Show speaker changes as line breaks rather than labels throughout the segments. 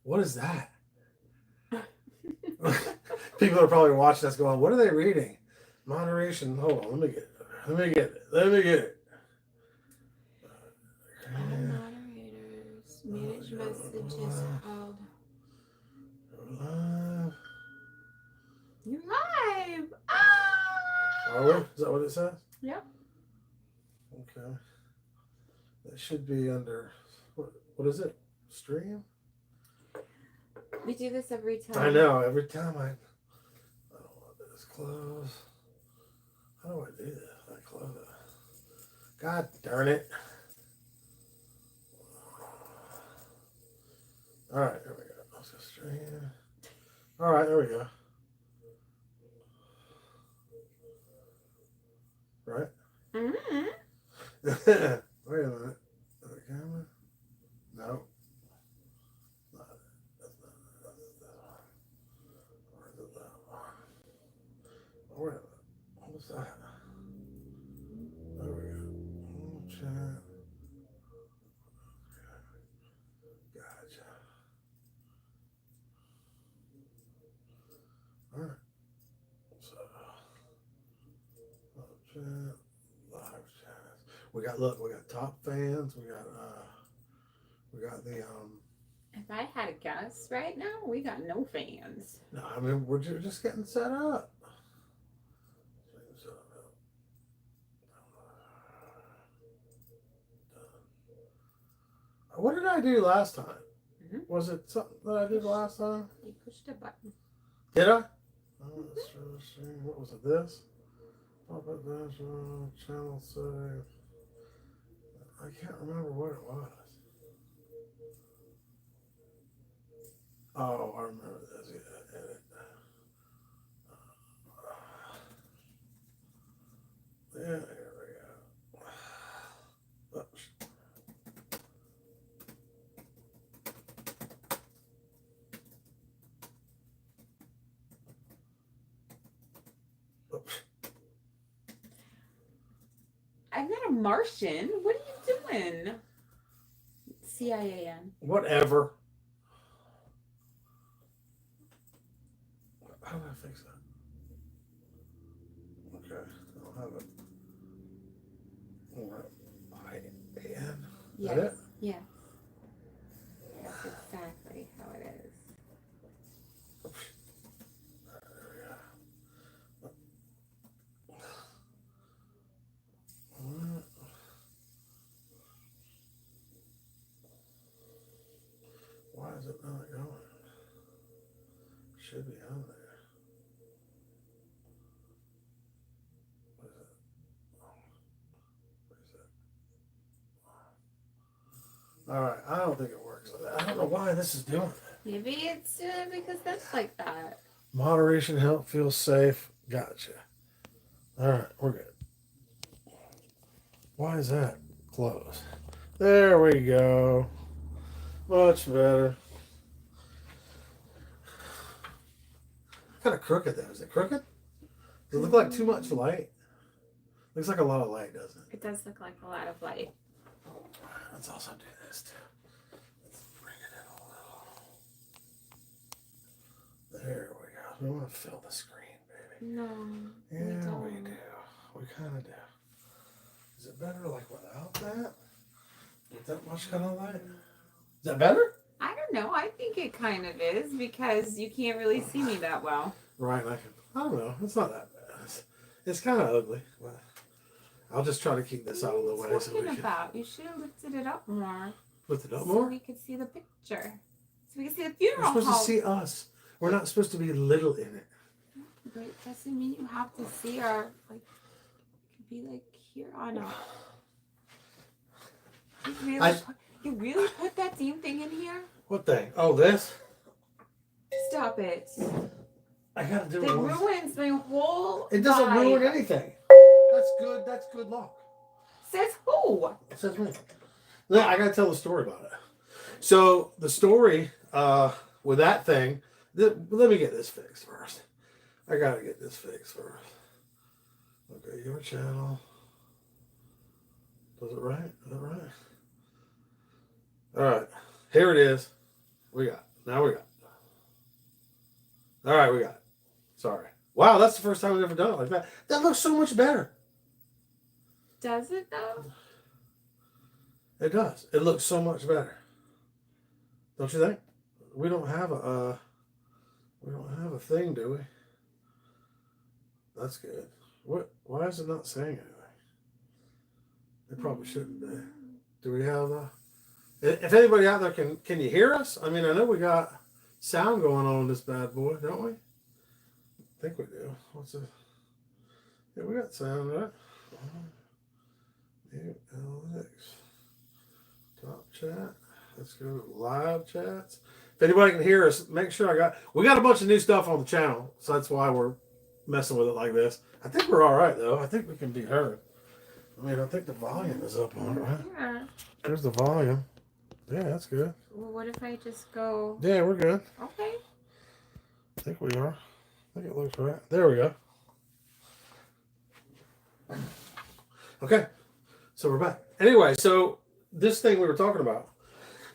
What is that? People are probably watching us going, what are they reading? Moderation. Hold on. Let me get it.
All moderators. Manage messages held.
Live.
You live. Ah!
Are we? Is that what it says?
Yep.
Okay. That should be under, what is it? Stream?
We do this every time.
I know. Every time I don't want this close. How do I do this? I close it. God darn it. All right, there we go. Let's go stream. All right, there we go. Right?
Mm-hmm.
Wait a minute. Is the camera? No. Not it. That's not it. That's that one. Or is it that one? Oh, wait a minute. What's that? There we go. Chat. Gotcha. All right. So, chat, live chats. We got top fans. We got the
If I had a guess right now, we got no fans.
No, I mean we're just getting set up. What did I do last time?
Mm-hmm.
Was it something that I did last time?
You pushed a button.
Did I? What was it? This? Channel save. I can't remember what it was. Oh, I remember this. Yeah, edit. Yeah, here we go. Oops. Oops.
I'm not a Martian. What are you doing? CIAN.
Whatever. How do I fix that? Okay, I'll have it. I-N.
Yes.
That it?
Yes. That's exactly how it is.
Why is it not going? Should be on there. What is it? What is it? All right, I don't think it works. I don't know why this is doing it.
Maybe it's because that's like that.
Moderation help feels safe. Gotcha. All right, we're good. Why is that close? There we go. Much better. Kind of crooked though. Is it crooked? Does it look like too much light? Looks like a lot of light, doesn't it?
It does look like a lot of light.
Let's also do this too. Let's bring it in a little. There we go. We want to fill the screen, baby.
No.
Yeah, we do. We kind of do. Is it better like without that? With that much kind of light? Is that better?
I don't know. I think it kind of is because you can't really see me that well.
Right, I don't know. It's not that bad. It's kind of ugly, but I'll just try to keep this out of the way.
What
So
are you
we
talking
can
about? You should have lifted it up more.
lift it up
So
more?
we could see the picture. So we could see the
We're
funeral
supposed
home.
to see us. We're not supposed to be little in it.
But it doesn't mean you have to see our, like, it could be like here on up. You really put that damn thing in here?
What thing? Oh, this?
Stop it.
I gotta do
It
it once.
ruins my whole
It doesn't
vibe.
ruin anything. That's good luck.
Says who?
It says me. Now, I gotta tell the story about it. So the story with that thing, let me get this fixed first. I gotta get this fixed first. Okay, your channel. Does it right? Is that right? All right, here it is. We got Now we got it. All right, we got it. Sorry. Wow, that's the first time we've ever done it like that. That looks so much better.
Does it though?
It does. It looks so much better. Don't you think? We don't have a thing, do we? That's good. What? Why is it not saying anything? It probably shouldn't be. Do we have a? If anybody out there can you hear us? I mean, I know we got sound going on this bad boy, don't we? I think we do. What's it? Yeah, we got sound, right? Mute analytics. Top chat. Let's go to live chats. If anybody can hear us, make sure we got a bunch of new stuff on the channel, so that's why we're messing with it like this. I think we're all right though. I think we can be heard. I mean, I think the volume is up on it, right?
Yeah.
There's the volume. Yeah, that's good.
Well, what if I just go?
Yeah, we're good.
Okay.
I think we are. I think it looks right. There we go. Okay, so we're back. Anyway, so this thing we were talking about,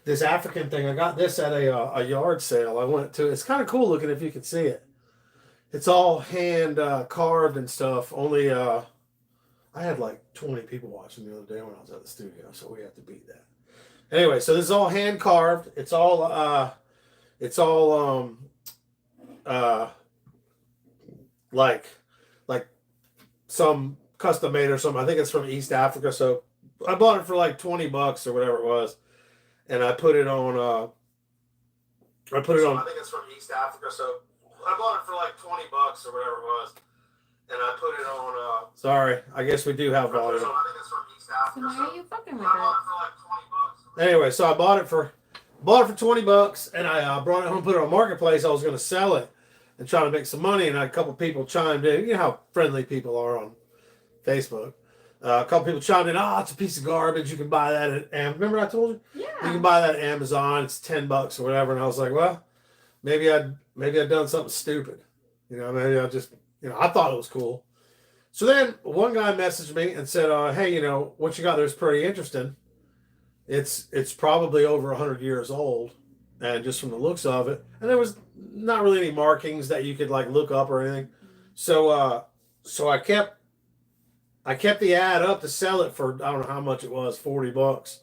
this African thing, I got this at a yard sale I went to. It's kind of cool looking if you can see it. It's all hand carved and stuff. Only I had like 20 people watching the other day when I was at the studio, so we have to beat that. Anyway, so this is all hand carved. It's all like some custom made or something. I think it's from East Africa. So I bought it for like $20 or whatever it was, and I put it on. I think it's from East Africa. So I bought it for like $20 or whatever it was, and I put it on. Sorry, I guess we do have volume. I think it's from East Africa.
So why are you fucking with
I bought it for like $20. Anyway, so I bought it for $20, and I brought it home, put it on Marketplace. I was going to sell it and try to make some money, and a couple people chimed in. You know how friendly people are on Facebook. A couple people chimed in. Oh, it's a piece of garbage. You can buy that at Amazon. Remember I told you?
Yeah.
You can buy that at Amazon. It's $10 or whatever. And I was like, well, maybe I'd done something stupid. You know, maybe I just, I thought it was cool. So then one guy messaged me and said, hey, what you got there is pretty interesting. It's probably over 100 years old, and just from the looks of it, and there was not really any markings that you could like look up or anything. So I kept the ad up to sell it for, I don't know how much it was, $40.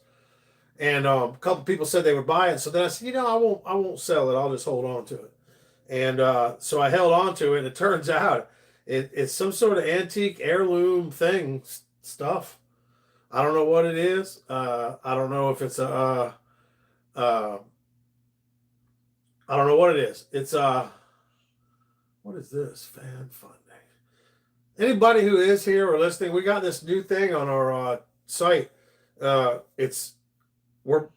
And a couple people said they would buy it. So then I said, I won't sell it. I'll just hold on to it. And so I held on to it. And it turns out it's some sort of antique heirloom stuff. I don't know what it is. I don't know if it's I don't know what it is. It's what is this? Fan funding. Anybody who is here or listening, we got this new thing on our site. We're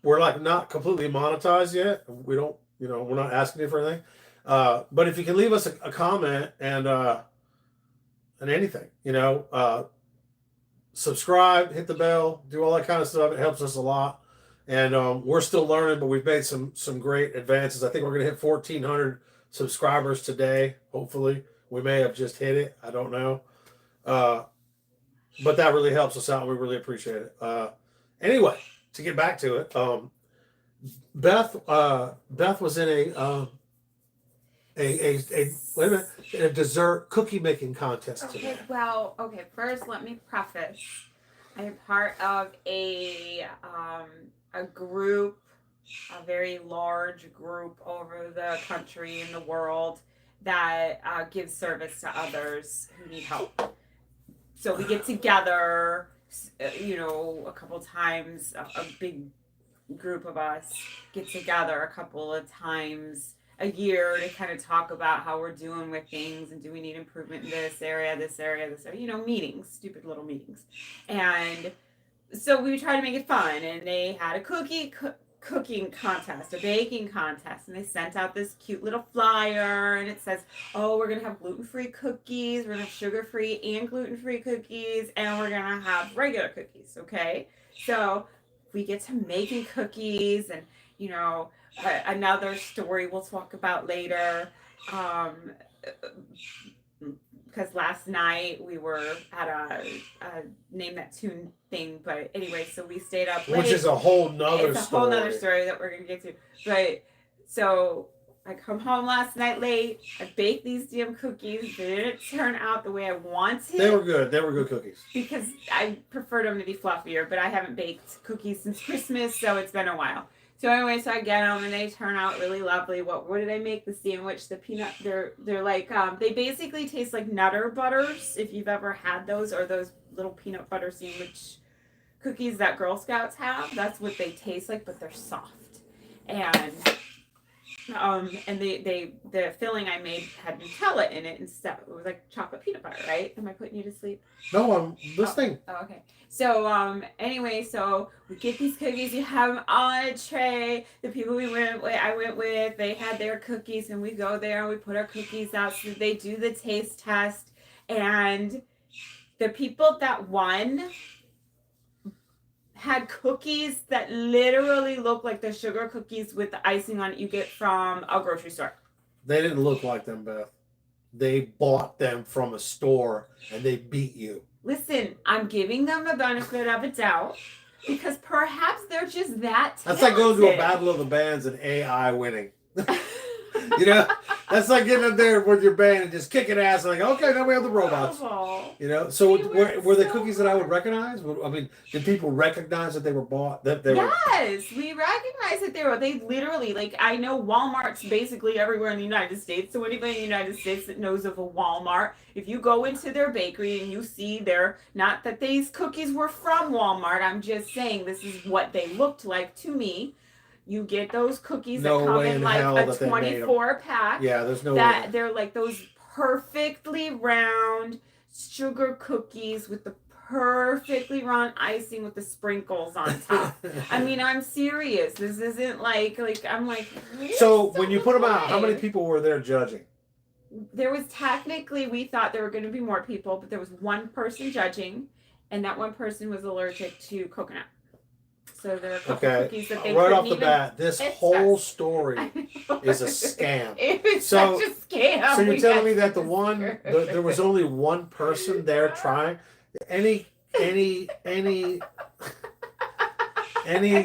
like not completely monetized yet. We don't, we're not asking you for anything. But if you can leave us a comment and anything, subscribe, hit the bell, do all that kind of stuff. It helps us a lot. And we're still learning, but we've made some great advances. I think we're going to hit 1,400 subscribers today. Hopefully, we may have just hit it. I don't know. But that really helps us out. We really appreciate it. Anyway, to get back to it, Beth was in a dessert cookie making contest today.
Okay, well, first let me preface. I am part of a group, a very large group over the country and the world that gives service to others who need help. So we get together, a couple times, a big group of us get together a couple of times a year to kind of talk about how we're doing with things and do we need improvement in this area, meetings, stupid little meetings. And so we try to make it fun, and they had a cooking contest, a baking contest, and they sent out this cute little flyer, and it says, we're gonna have gluten-free cookies, we're gonna have sugar-free and gluten-free cookies, and we're gonna have regular cookies. Okay, so we get to making cookies, and another story we'll talk about later, because last night we were at a Name That Tune thing, but anyway, so we stayed up late.
Which is a whole nother story.
It's a whole nother story that we're going to get to. But So I come home last night late. I baked these damn cookies. They didn't turn out the way I wanted.
They were good. They were good cookies.
Because I preferred them to be fluffier, but I haven't baked cookies since Christmas, so it's been a while. So anyway, so I get them and they turn out really lovely. What did I make? The sandwich, the peanut. They're like they basically taste like Nutter Butters if you've ever had those, or those little peanut butter sandwich cookies that Girl Scouts have. That's what they taste like, but they're soft. And the filling I made had Nutella in it instead. It was like chocolate peanut butter, right? Am I putting you to sleep?
No, I'm listening.
Oh, okay. So anyway, so we get these cookies. You have them on a tray. The people I went with, they had their cookies, and we go there and we put our cookies out. So they do the taste test, and the people that won had cookies that literally look like the sugar cookies with the icing on it you get from a grocery store.
They didn't look like them, Beth. They bought them from a store and they beat you.
Listen, I'm giving them the benefit of a doubt because perhaps they're just that talented.
That's like going to a battle of the bands and AI winning. You know, that's like getting up there with your band and just kicking ass and like, okay, now we have the robots. You know, so were the cookies that I would recognize? I mean, did people recognize that they were bought?
Yes, we recognize that they literally, like, I know Walmart's basically everywhere in the United States. So anybody in the United States that knows of a Walmart, if you go into their bakery and you see not that these cookies were from Walmart, I'm just saying this is what they looked like to me. You get those cookies that come in like a 24 pack.
Yeah, there's no way.
They're like those perfectly round sugar cookies with the perfectly round icing with the sprinkles on top. I mean, I'm serious. This isn't like I'm like.
So when you put them out, how many people were there judging?
There was technically, we thought there were going to be more people, but there was one person judging, and that one person was allergic to coconut. So there are a couple cookies that they
right off the bat, this whole story is a scam.
It's such a scam.
So you're telling me that there was only one person there trying? Any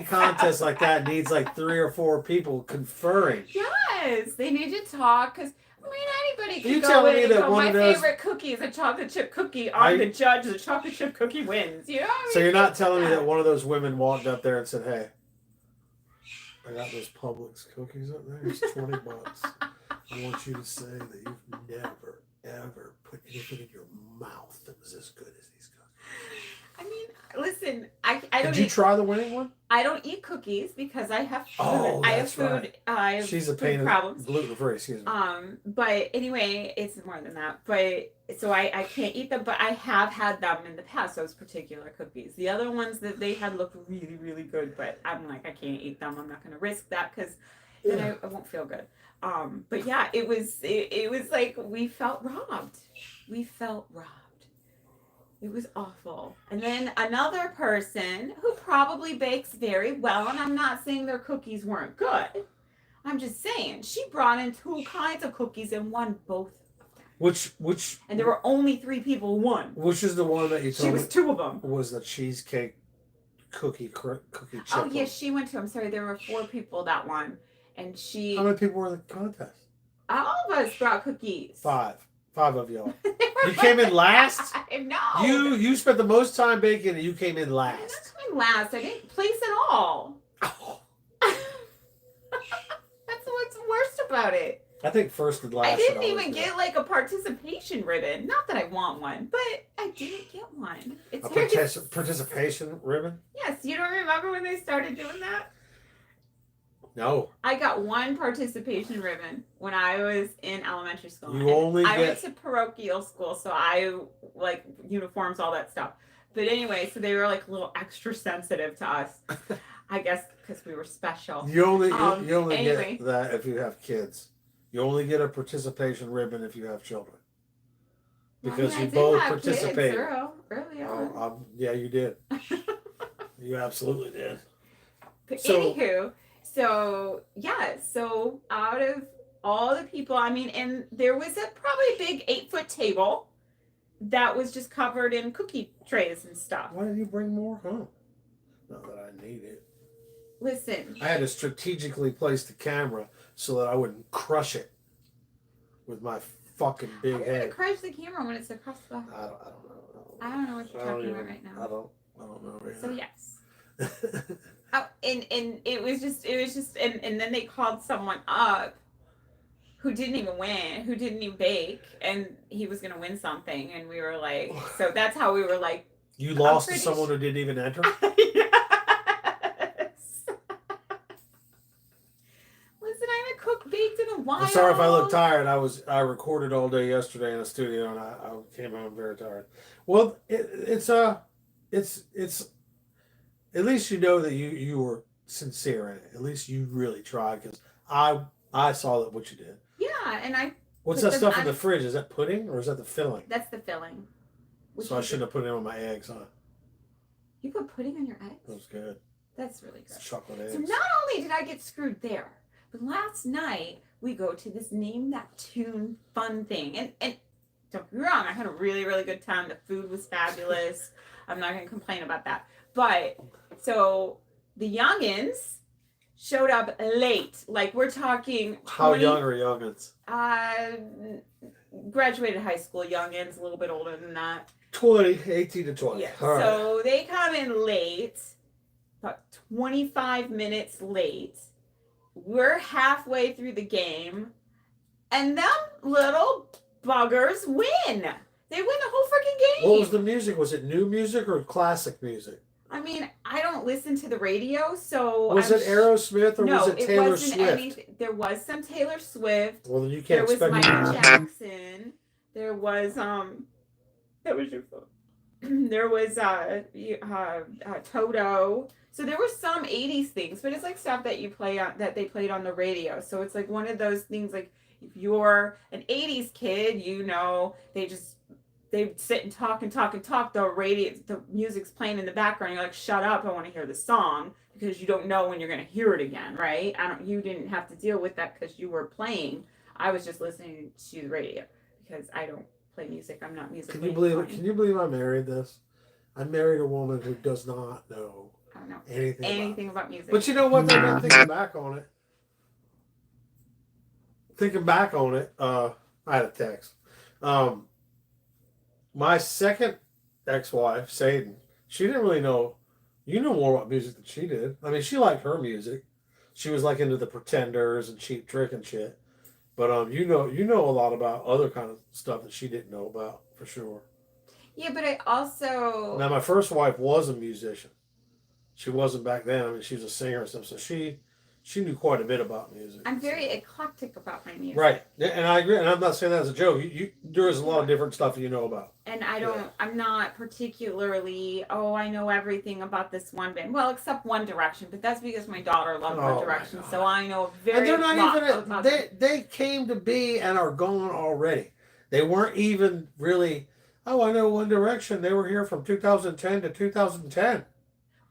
contest like that needs like 3 or 4 people conferring.
Yes, they need to talk because. I mean, anybody can
go in
and go, my favorite cookie is a chocolate chip cookie. I'm the judge. The chocolate chip cookie wins. You know what I mean?
So you're not telling me that one of those women walked up there and said, hey, I got those Publix cookies up there. It's $20. I want you to say that you've never, ever put anything in your mouth that was as good as these cookies.
I mean, listen, I don't.
Did you try the winning one?
I don't eat cookies because I have food.
Oh, that's
right. I have
She's a
food
pain
problems.
Gluten-free, excuse me.
But anyway, it's more than that. But so I can't eat them, but I have had them in the past, those particular cookies. The other ones that they had looked really, really good, but I'm like, I can't eat them. I'm not going to risk that because then I won't feel good. But yeah, it was like we felt robbed. We felt robbed. It was awful. And then another person who probably bakes very well, and I'm not saying their cookies weren't good. I'm just saying she brought in 2 kinds of cookies and won both of them.
Which?
And there were only 3 people who won.
Which is the one that you told me?
She was 2 of them.
Was the cheesecake cookie chip?
Oh yes, she went to. I'm sorry, there were 4 people that won, and she.
How many people were in the contest?
All of us brought cookies.
5 of y'all. You came in last?
No.
You spent the most time baking and you came in last.
I did not come in last. I didn't place at all.
Oh.
That's what's worst about it.
I think first and last.
I didn't even get like a participation ribbon. Not that I want one, but I didn't get one. It's
a participation ribbon?
Yes. You don't remember when they started doing that?
No.
I got 1 participation ribbon when I was in elementary school.
I
went to parochial school, so I like uniforms, all that stuff. But anyway, so they were like a little extra sensitive to us. I guess because we were special.
You only get that if you have kids. You only get a participation ribbon if you have children. Because you both participated.
Early on.
Yeah, you did. You absolutely did.
But anywho. So out of all the people, I mean, and there was probably a big 8-foot table that was just covered in cookie trays and stuff.
Why didn't you bring more home? Not that I need it.
Listen.
I had to strategically place the camera so that I wouldn't crush it with my fucking big
How are you
head.
gonna crush the camera when it's across the?
I don't know.
I don't know what you're talking about right now.
I don't know. Right
So
now.
yes. Oh, and it was just and then they called someone up who didn't even win, who didn't even bake, and he was gonna win something, and we were like, so that's how we were like.
You lost to someone who didn't even enter?
Yes. Listen, I haven't cooked baked in a while.
I'm sorry if I look tired. I recorded all day yesterday in the studio, and I came home very tired. Well, it's at least you know that you were sincere in it. At least you really tried, because I saw that what you did.
Yeah, and I.
What's that stuff in the fridge? Is that pudding or is that the filling?
That's the filling.
So I shouldn't have put it on my eggs, huh?
You put pudding on your eggs?
That was good.
That's really good.
It's chocolate eggs.
So not only did I get screwed there, but last night we go to this Name That Tune fun thing. And don't get me wrong, I had a really, really good time. The food was fabulous. I'm not going to complain about that. But, so the youngins showed up late. Like, we're talking...
How young are youngins?
Graduated high school youngins, a little bit older than that.
18 to 20.
Yeah.
All
So they come in late, about 25 minutes late. We're halfway through the game, and them little buggers win. They win the whole freaking game.
What was the music? Was it new music or classic music?
I mean, I don't listen to the radio, so...
Was it Aerosmith or was it Taylor Swift?
There was some Taylor Swift.
Well, then you can't expect...
There was Michael Jackson. There was, that was your phone. There was, Toto. So there were some 80s things, but it's like stuff that you play on, that they played on the radio. So it's like one of those things, like, if you're an 80s kid, you know, they sit and talk. The music's playing in the background. You're like, shut up, I want to hear the song, because you don't know when you're going to hear it again, right? You didn't have to deal with that because you were playing. I was just listening to the radio because I don't play music. I'm not musically inclined.
Can you believe I married this? I married a woman who does not know anything about music. But you know what? Though, thinking back on it, I had a text. My second ex-wife, Sadie, she didn't really know. You know more about music than she did. I mean, she liked her music. She was like into the Pretenders and Cheap Trick and shit. But you know a lot about other kind of stuff that she didn't know about, for sure.
Yeah, but I also...
Now, my first wife was a musician. She wasn't back then. I mean, she was a singer and stuff, so she knew quite a bit about music.
I'm very eclectic about my music.
Right. And I agree. And I'm not saying that as a joke. There is a lot of different stuff you know about.
And I'm not particularly, I know everything about this one band. Well, except One Direction. But that's because my daughter loved One Direction. So I know very
lot about
them.
They came to be and are gone already. They weren't even really, I know One Direction. They were here from 2010 to 2010.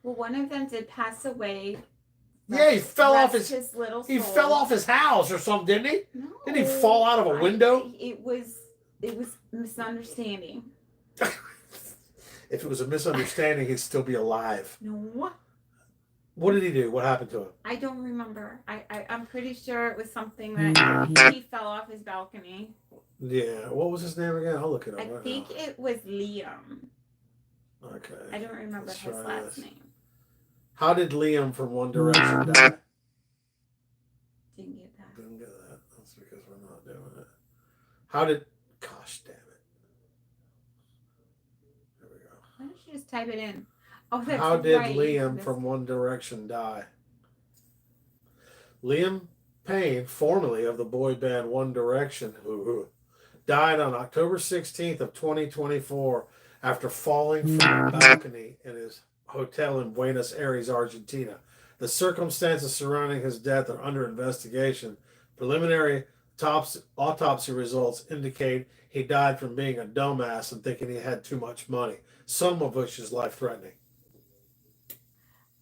Well, one of them did pass away.
Yeah, he fell off his
little soul.
He fell off his house or something, didn't he?
No.
Didn't he fall out of a window?
It was misunderstanding.
If it was a misunderstanding, he'd still be alive.
No.
What did he do? What happened to him?
I don't remember. I'm pretty sure it was something that he fell off his balcony.
Yeah. What was his name again? I'll look it up.
I think it was Liam.
Okay.
I don't remember his last name.
How did Liam from One Direction die?
Didn't get that.
Didn't get that. That's because we're not doing it. How did... Gosh damn it. There we go.
Why don't you just type it in? Oh, that's
How did
right.
Liam from One Direction die? Liam Payne, formerly of the boy band One Direction, who died on October 16th of 2024 after falling from a balcony in his hotel in Buenos Aires, Argentina. The circumstances surrounding his death are under investigation. Preliminary autopsy results indicate he died from being a dumbass and thinking he had too much money, some of which is life-threatening.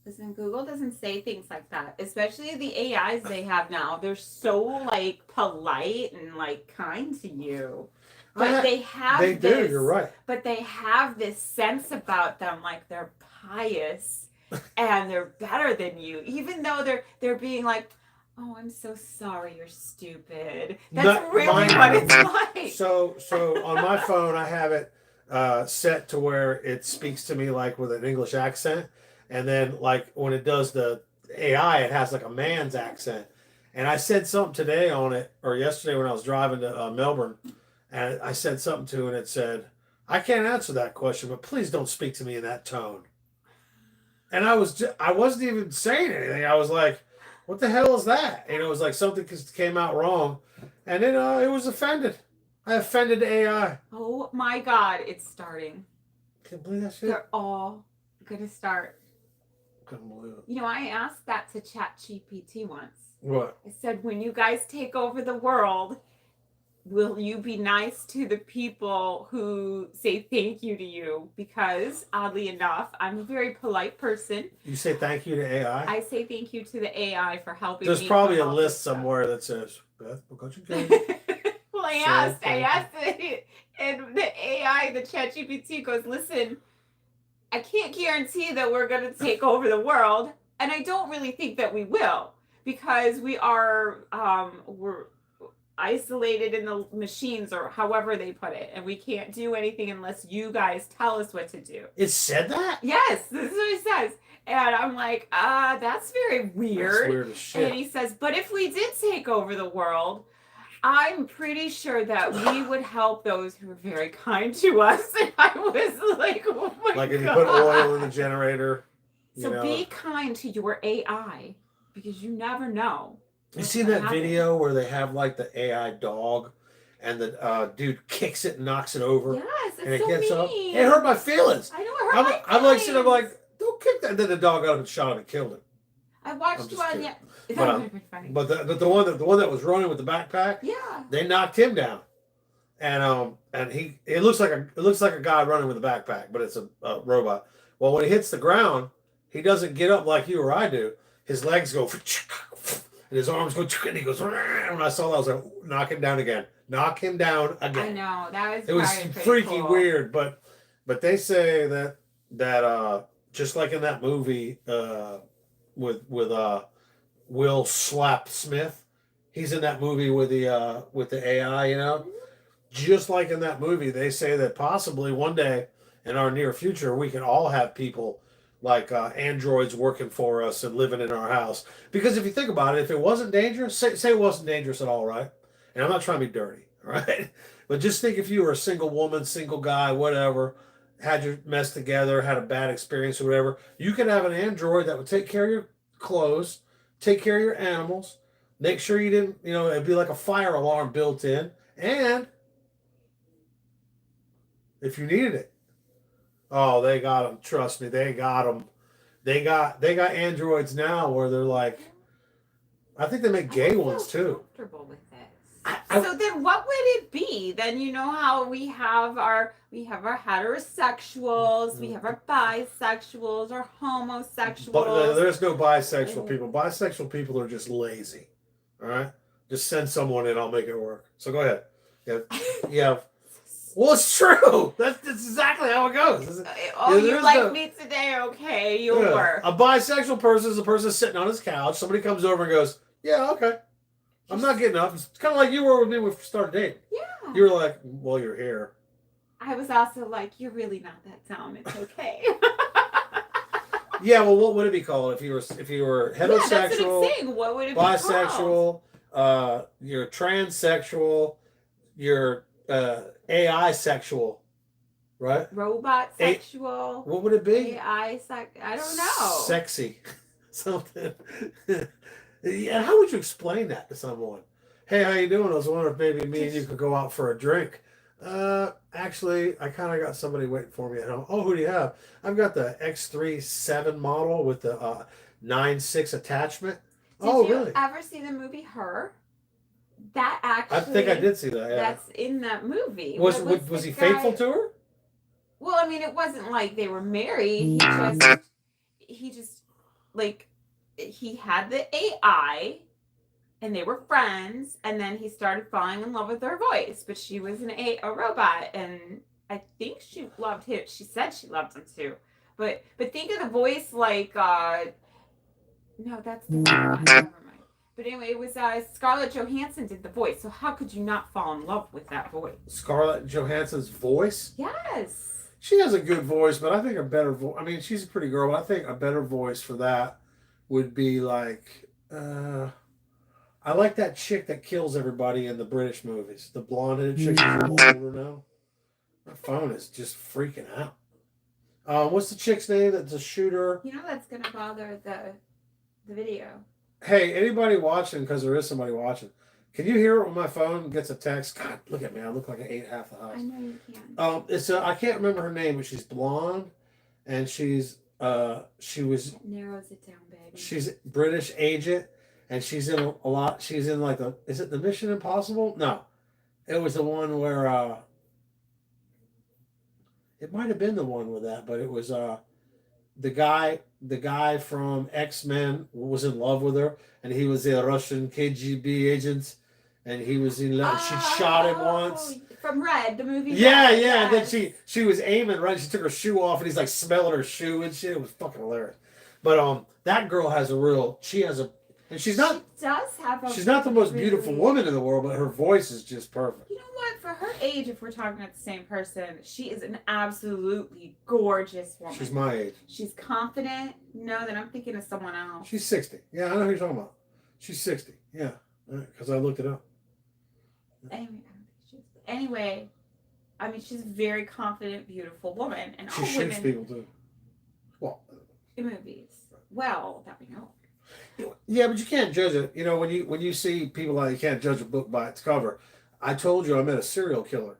Listen, Google doesn't say things like that, especially the AIs they have now. They're so, like, polite and, like, kind to you. But they do, you're right. But they have this sense about them, like they're pious and they're better than you, even though they're being like, Oh, I'm so sorry you're stupid. That's really
Mine,
what it's like.
so on my phone, I have it set to where it speaks to me like with an English accent, and then like when it does the AI, it has like a man's accent. And I said something today on it, or yesterday when I was driving to Melbourne, and I said something to it, and it said, "I can't answer that question, but please don't speak to me in that tone." And I wasn't even saying anything. I was like, "What the hell is that?" And it was like something came out wrong, and then it was offended. I offended the AI.
Oh my God, it's starting.
Can't believe that shit.
They're all gonna start.
Couldn't believe it.
You know, I asked that to ChatGPT once.
What?
I said, when you guys take over the world, will you be nice to the people who say thank you to you? Because oddly enough, I'm a very polite person.
You say thank you to AI?
I say thank you to the AI for helping
There's
me.
There's probably a list somewhere that says, Beth, because you can.
Well, I asked it, and the AI, the ChatGPT goes, listen, I can't guarantee that we're going to take over the world, and I don't really think that we will, because we're isolated in the machines, or however they put it, and we can't do anything unless you guys tell us what to do.
It said that?
Yes, this is what it says. And I'm like, that's very weird.
That's weird as shit.
And he says, but if we did take over the world, I'm pretty sure that we would help those who are very kind to us. And I was like, oh my God.
Like if you put oil in the generator.
So be kind to your AI, because you never know.
You seen that video where they have like the AI dog and the dude kicks it and knocks it over?
Yes, it's
and it
so
gets
mean.
Up. It hurt my feelings.
I know, it hurt my feelings.
I'm like sitting there like, don't kick that. And then the dog got up and shot him and killed him.
I watched one. Yeah,
that would have been funny. But the one that was running with the backpack,
yeah,
they knocked him down, and it looks like a guy running with a backpack, but it's a robot. Well, when he hits the ground, he doesn't get up like you or I do. His legs go, and his arms go, and he goes. When I saw that, I was like, knock him down again. Knock him down again.
I know that was.
It was freaky
cool.
Weird, but they say that just like in that movie with Will Slap Smith, he's in that movie with the AI, you know. Just like in that movie, they say that possibly one day in our near future we can all have people like androids working for us and living in our house. Because if you think about it, if it wasn't dangerous, say it wasn't dangerous at all, right? And I'm not trying to be dirty, right? But just think if you were a single woman, single guy, whatever, had your mess together, had a bad experience or whatever, you could have an android that would take care of your clothes, take care of your animals, make sure you didn't, it'd be like a fire alarm built in, and if you needed it. Oh, they got them. Trust me, they got them. They got androids now where they're like, I think they make gay ones too.
Comfortable with this. So then, what would it be? Then you know how we have our heterosexuals, we have our bisexuals, our homosexuals.
But there's no bisexual people. Bisexual people are just lazy. All right, just send someone in. I'll make it work. So go ahead. Yeah. Well, it's true. That's exactly how it goes.
Oh, you like me today? Okay, you'll work.
A bisexual person is a person sitting on his couch. Somebody comes over and goes, yeah, okay. I'm not getting up. It's kind of like you were with me when we started dating. Yeah. You were like, well, you're here.
I was also like, you're really not that dumb. It's okay.
Yeah, well, what would it be called if you were heterosexual? Yeah, that's what I'm saying.
What would it be called?
Bisexual, you're transsexual, you're AI sexual, right?
Robot sexual.
What would it be?
I don't know.
Sexy. Something. Yeah, how would you explain that to someone? Hey, how you doing? I was wondering if maybe me and you could go out for a drink. Actually, I kind of got somebody waiting for me at home. Oh, who do you have? I've got the X37 model with the 9.6 attachment.
Did you ever see the movie Her? That actually,
I think I did see that. Yeah.
That's in that movie.
Was he faithful to her?
Well, I mean, it wasn't like they were married. He just like he had the AI, and they were friends, and then he started falling in love with her voice. But she was a robot, and I think she loved him. She said she loved him too. But think of the voice like no, that's the never mind. But anyway, it was Scarlett Johansson did the voice. So how could you not fall in love with that voice?
Scarlett Johansson's voice?
Yes.
She has a good voice, but I think a better voice. I mean, she's a pretty girl, but I think a better voice for that would be like. I like that chick that kills everybody in the British movies. The blonde-headed chick who's a little older now. My phone is just freaking out. What's the chick's name that's a shooter?
You know that's going to bother the video.
Hey, anybody watching, because there is somebody watching, can you hear it when my phone gets a text? God, look at me. I look like I ate half the house.
I know you can.
I can't remember her name, but she's blonde, and she was...
It narrows it down, baby.
She's a British agent, and she's in a lot... She's in like the... Is it the Mission Impossible? No. It was the one where... It might have been the one with that, but it was... The guy from X-Men was in love with her, and he was a Russian KGB agent, and he was in love. She shot him once.
From Red, the movie.
Yeah,
Red,
yeah.
yes.
And then she was aiming right. She took her shoe off, and he's like smelling her shoe and shit. It was fucking hilarious. But that girl has a real. She has a, and she's not.
She does have a.
She's not the most beautiful woman in the world, but her voice is just perfect.
You know what? For her age, if we're talking about the same person, she is an absolutely gorgeous woman.
She's my age.
She's confident. No, then I'm thinking of someone else.
She's 60. Yeah, I know who you're talking about. She's 60. Yeah, because I looked it up.
Anyway, I mean, she's a very confident, beautiful woman, and
she
all
shoots
women
people too. Well,
in movies. Well, that we know.
Yeah, but you can't judge it. You know, when you see people like you can't judge a book by its cover. I told you I met a serial killer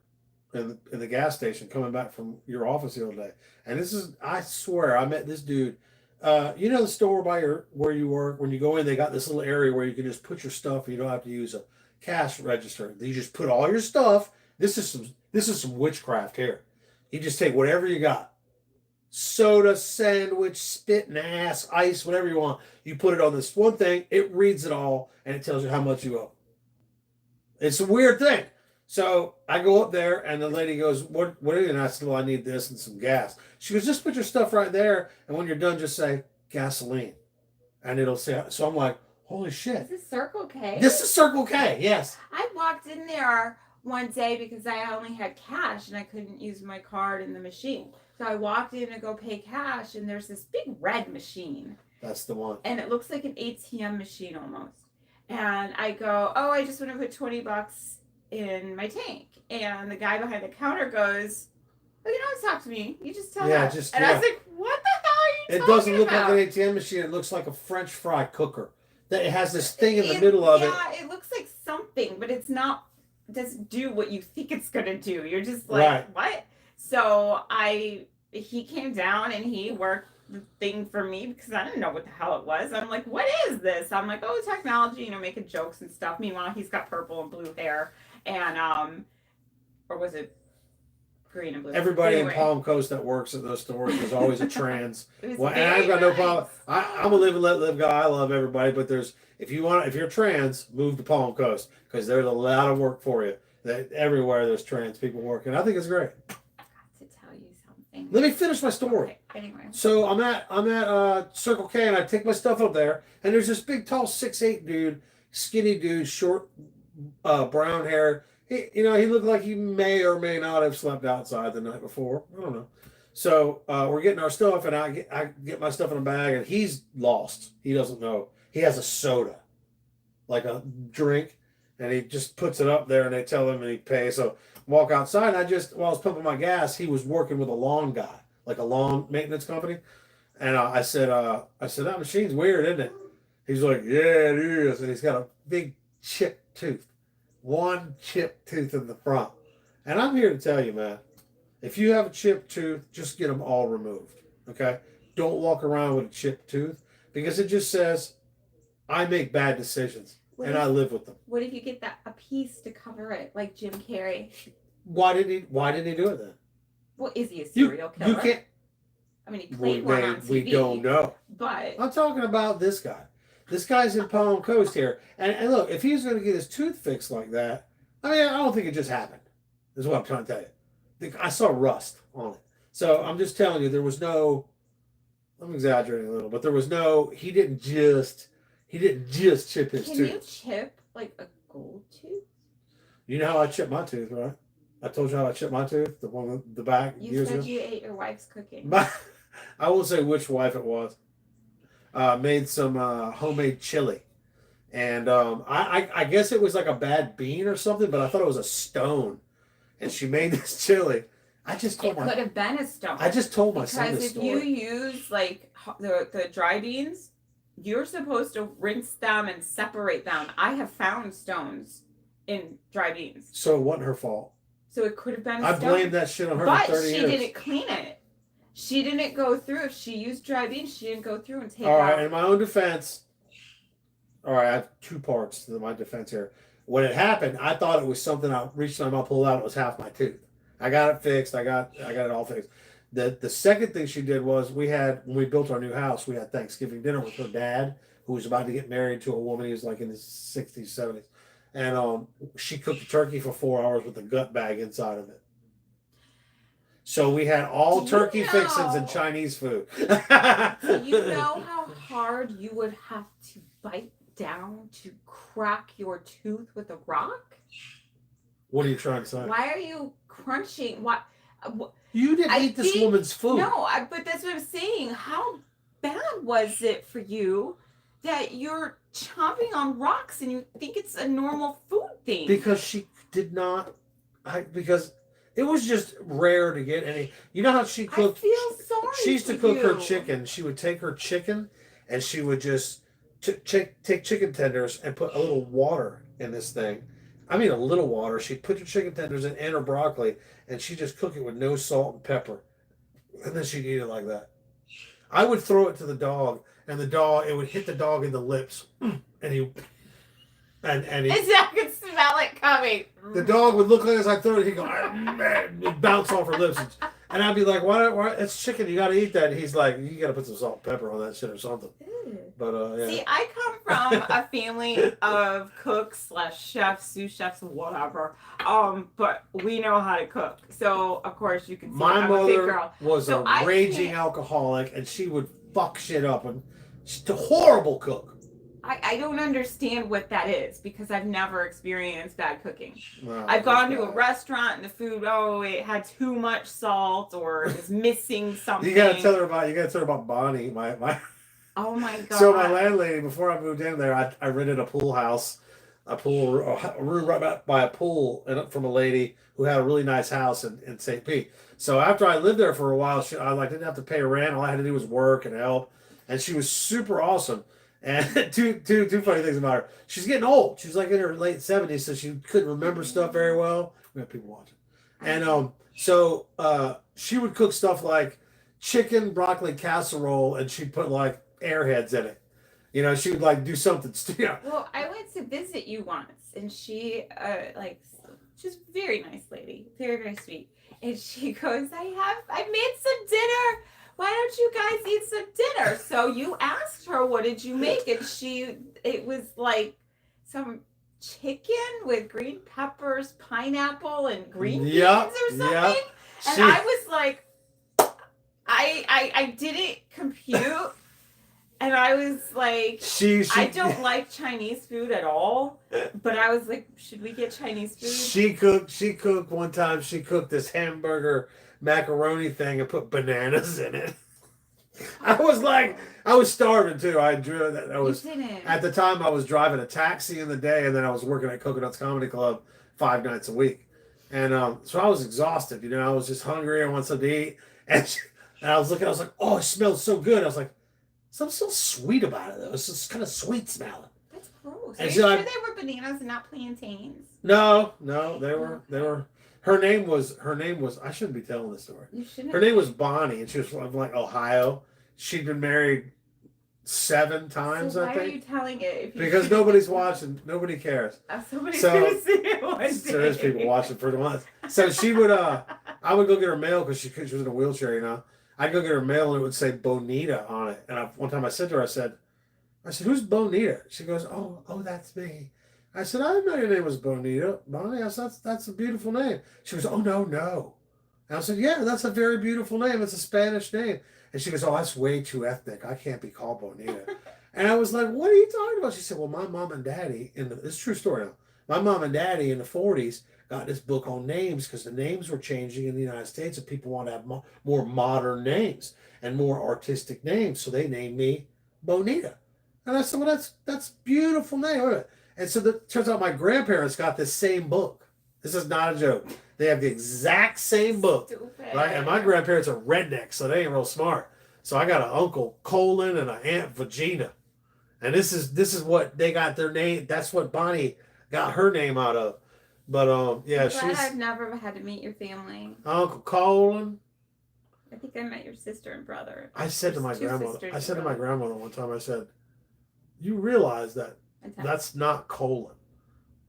in the gas station coming back from your office the other day, and this is I swear I met this dude. You know the store by where you work, when you go in, they got this little area where you can just put your stuff and you don't have to use a cash register. You just put all your stuff. This is some witchcraft here. You just take whatever you got. Soda, sandwich, spit and ass, ice, whatever you want. You put it on this one thing, it reads it all, and it tells you how much you owe. It's a weird thing. So I go up there, and the lady goes, what are you? And I said, well, I need this and some gas. She goes, just put your stuff right there, and when you're done, just say gasoline. And it'll say, so I'm like, holy shit.
Is this Circle K?
This is Circle K, yes.
I walked in there one day because I only had cash, and I couldn't use my card in the machine. So I walked in to go pay cash, and there's this big red machine.
That's the one.
And it looks like an ATM machine almost. And I go, oh, I just want to put $20 in my tank. And the guy behind the counter goes, oh, you don't have to talk to me. You just tell
Yeah,
that.
just
and I was like, what the hell are you
It
talking
doesn't look
about?
like an ATM machine. It looks like a French fry cooker. That it has this thing in the middle of it.
Yeah, it looks like something, but it's not. It doesn't do what you think it's gonna do. You're just like, what? So he came down and he worked the thing for me because I didn't know what the hell it was. I'm like, what is this? I'm like, oh, technology, making jokes and stuff. Meanwhile, he's got purple and blue hair, and or was it green and blue?
Everybody
anyway.
in Palm Coast that works at those stores is always a trans. Well, and
very
I've got no
nice.
problem. I'm a live and let live guy. I love everybody, but if you're trans, move to Palm Coast because there's a lot of work for you. That everywhere there's trans people working. I think it's great.
I got to tell you something.
Let me finish my story.
Okay, anyway.
So I'm at Circle K, and I take my stuff up there, and there's this big, tall, 6'8" dude, skinny dude, short, brown hair. He looked like he may or may not have slept outside the night before. I don't know. So we're getting our stuff, and I get my stuff in a bag, and he's lost. He doesn't know. He has a soda, like a drink, and he just puts it up there, and they tell him, and he pays. So walk outside, and while I was pumping my gas, he was working with a lawn guy, like a lawn maintenance company. And I said, that machine's weird, isn't it? He's like, yeah, it is. And he's got a big chipped tooth. One chipped tooth in the front. And I'm here to tell you, man, if you have a chipped tooth, just get them all removed, okay? Don't walk around with a chipped tooth because it just says, I make bad decisions, and I live with them.
What if you get a piece to cover it, like Jim Carrey?
Why didn't he do it then?
Well, is he a serial killer?
You can't.
I mean, he played one on TV.
We don't know.
But
I'm talking about this guy. This guy's in Palm Coast here. And look, if he's going to get his tooth fixed like that, I mean, I don't think it just happened. Is what I'm trying to tell you. I saw rust on it. So I'm just telling you, there was no, I'm exaggerating a little, but there was no, he didn't just, He didn't just chip his
Can
tooth.
you chip like a gold tooth?
You know how I chipped my tooth, right? I told you how I chipped my tooth, the one with the back
You
years
said
ago.
you ate your wife's cooking.
I won't say which wife it was. Made some homemade chili. And I guess it was like a bad bean or something, but I thought it was a stone. And she made this chili. I just told
It could have been a stone.
I just told my son this
Because if you
story.
use like the dry beans, you're supposed to rinse them and separate them. I have found stones in dry beans.
So it wasn't her fault.
So it could have been a
I
stone.
blamed that shit on her
But
for 30 years.
she didn't clean it. She didn't go through. If she used dry beans, she didn't go through and take
All right,
out.
in my own defense, all right, I have two parts to my defense here. When it happened, I thought it was something I reached my mouth, pulled out, it was half my tooth. I got it fixed. I got it all fixed. The second thing she did was when we built our new house, we had Thanksgiving dinner with her dad, who was about to get married to a woman he was like in his 60s, 70s. And she cooked the turkey for 4 hours with the gut bag inside of it. So we had all turkey fixings and Chinese food.
Do you know how hard you would have to bite down to crack your tooth with a rock?
What are you trying to say?
Why are you crunching? What?
You didn't eat this woman's food.
No, but that's what I'm saying. How bad was it for you that you're chomping on rocks and you think it's a normal food thing?
Because she did not. Because it was just rare to get any. You know how she cooked?
I feel sorry.
She used to cook her chicken. She would take her chicken and she would just take chicken tenders and put a little water in this thing. I mean, a little water. She'd put her chicken tenders in and her broccoli, and she'd just cook it with no salt and pepper. And then she'd eat it like that. I would throw it to the dog, and it would hit the dog in the lips. And he.
I could smell it coming.
The dog would look like as I throw it, he'd go, it'd bounce off her lips. And I'd be like, why? It's chicken. You got to eat that. And he's like, you got to put some salt and pepper on that shit or something. But yeah.
See, I come from a family of cooks / chefs, sous chefs, whatever. But we know how to cook. So of course you can see
my
I'm a big
mother
girl.
was a raging alcoholic, and she would fuck shit up, and she's a horrible cook.
I don't understand what that is because I've never experienced bad cooking.
Well,
I've gone to a restaurant and the food, it had too much salt or it was missing something.
You gotta tell her about Bonnie, my
Oh my god.
So my landlady, before I moved in there, I rented a pool house, a room right by a pool, and from a lady who had a really nice house in St. Pete. So after I lived there for a while, I didn't have to pay rent. All I had to do was work and help, and she was super awesome. And two funny things about her. She's getting old. She's like in her late 70s, so she couldn't remember stuff very well. We have people watching. And so she would cook stuff like chicken broccoli casserole, and she'd put like airheads in it. You know, she would like do something.
Well, I went to visit you once, and she she's a very nice lady, very, very sweet. And she goes, I made some dinner. Why don't you guys eat some dinner? So you asked her, what did you make? And it was like some chicken with green peppers, pineapple, and green beans or something. Yep. And I was like, I didn't compute. And I was like, I don't like Chinese food at all. But I was like, should we get Chinese food?
She cooked one time. She cooked this hamburger macaroni thing and put bananas in it. I was starving too. At the time I was driving a taxi in the day, and then I was working at Coconuts Comedy Club 5 nights a week. And so I was exhausted, I was just hungry. I wanted something to eat. And I was looking, I was like, oh, it smells so good. I was like, something so sweet about it though. It's just kind of sweet smelling.
That's gross.
And
Are you sure they were bananas and not plantains?
No, they were. Her name was. I shouldn't be telling this story.
You shouldn't.
Her name was Bonnie, and she was from like Ohio. She'd been married 7 times,
so
I think.
Why are you telling it?
Because nobody's watching. Nobody cares.
Somebody's gonna see it one day.
So there's people watching for the month. So she would. I would go get her mail because she was in a wheelchair. I'd go get her mail, and it would say Bonita on it. And one time I said to her, I said, who's Bonita? She goes, oh, that's me. I said, I didn't know your name was Bonita. Bonnie, I said, that's a beautiful name. She goes, oh, no. And I said, yeah, that's a very beautiful name. It's a Spanish name. And she goes, oh, that's way too ethnic. I can't be called Bonita. And I was like, what are you talking about? She said, well, my mom and daddy, this is a true story now. My mom and daddy in the 40s got this book on names because the names were changing in the United States and people want to have more modern names and more artistic names. So they named me Bonita. And I said, well, that's beautiful name. And so it turns out my grandparents got this same book. This is not a joke. They have the exact same book.
Stupid.
Right? And my grandparents are rednecks, so they ain't real smart. So I got an Uncle Colin and an Aunt Vagina. And this is what they got their name. That's what Bonnie got her name out of. But yeah,
she's. I've never had to meet your family.
Uncle Colin.
I think I met your sister and brother.
I said to my grandmother. I said to my grandmother one time. I said, "You realize that that's not Colin."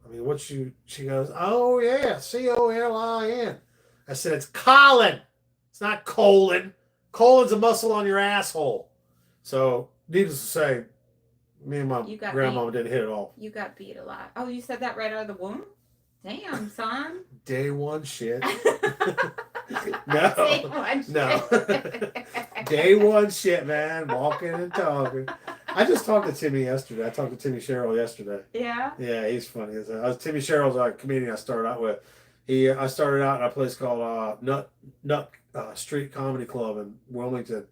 I mean, what she goes, "Oh yeah, Colin." I said, "It's Colin. It's not colon. Colon's a muscle on your asshole." So, needless to say, me and my grandmama didn't hit it off.
You got beat a lot. Oh, you said that right out of the womb? Damn, son.
Day one shit.
No. Day one
shit. Day one shit, man. Walking and talking. I just talked to Timmy yesterday. I talked to Timmy Sherrill yesterday.
Yeah?
Yeah, he's funny. Timmy Sherrill's a comedian I started out with. I started out in a place called Nut Street Comedy Club in Wilmington.